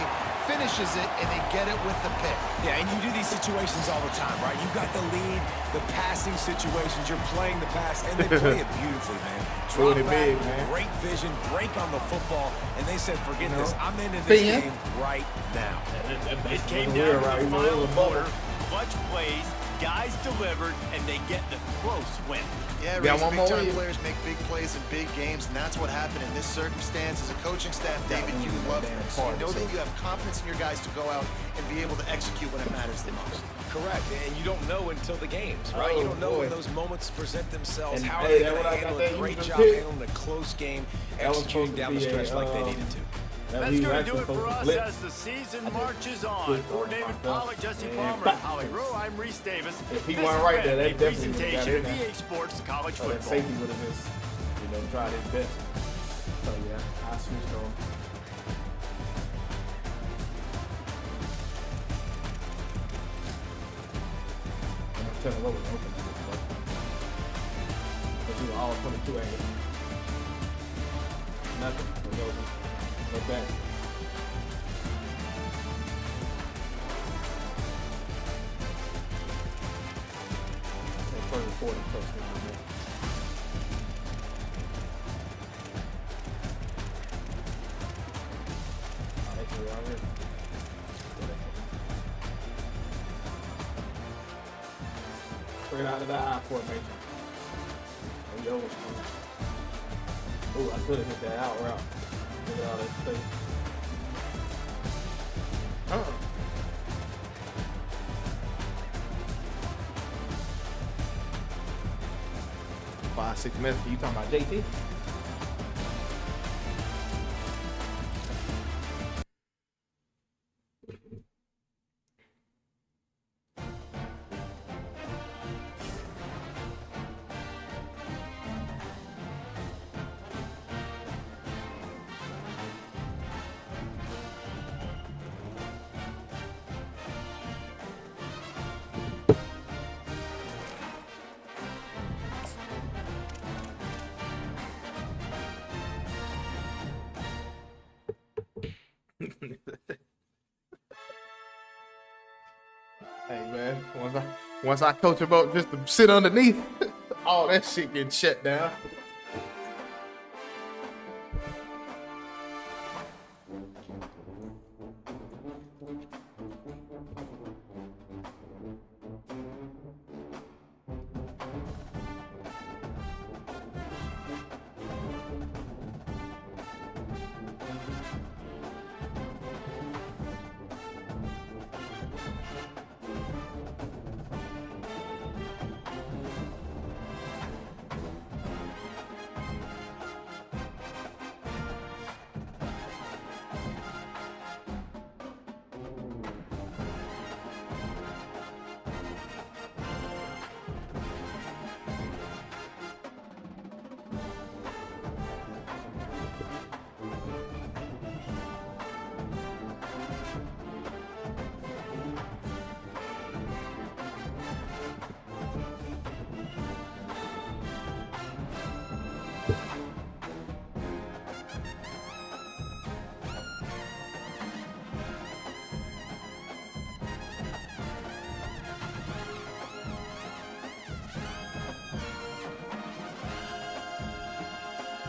finishes it, and they get it with the pick. Yeah, and you do these situations all the time, right? You got the lead, the passing situations, you're playing the pass, and they play it beautifully, man. Drop Really back, big, man. great vision, break on the football, and they said, forget this. I'm into this game right now. It came down to the final quarter. Clutch plays, guys delivered, and they get the close win. Yeah, Got Reese, one more big-time win. players make big plays in big games, and that's what happened in this circumstance. As a coaching staff, David, you love this. You know that you have confidence in your guys to go out and be able to execute when it matters the most. Correct, and you don't know until the games, right? Oh, you don't know boy. when those moments present themselves. And How are hey, they that going to what I got handle that it? Great user job pick. handling a close game, That was executing supposed to down the be stretch a, like they needed to. That's going to do it for us as the season marches on. For David Pollack, Jesse Palmer, and Holly Rowe, I'm Reese Davis. If he This wasn't has right been there, a that definitely would've got presentation in of there. EA Sports College So that Football. safety would have just, tried his best. So yeah, I switched on. I'm gonna tell him what was open to this one. Because we were all 22 angles. Nothing. No back. First and 40 first thing we did. Straight out of the I formation. Oh, yo. Ooh, I could have hit that out route. Look at all that space. 5-6 minutes. You talking about JT? Hey man, once I coach him up just to sit underneath, all that shit getting shut down.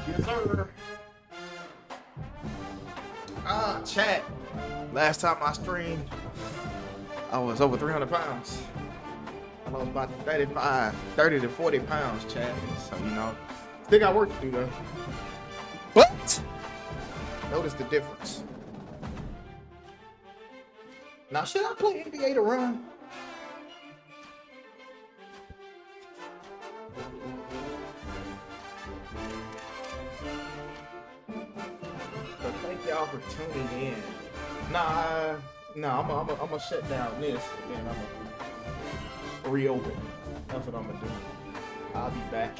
Yes, sir. Chat. Last time I streamed, I was over 300 pounds. I lost about 30 to 40 pounds, chat. So, you know, still got work to do though. But, notice the difference. Now, should I play NBA to run? So thank y'all for tuning in. Nah, I'm gonna shut down this and then I'm gonna reopen. That's what I'm gonna do. I'll be back.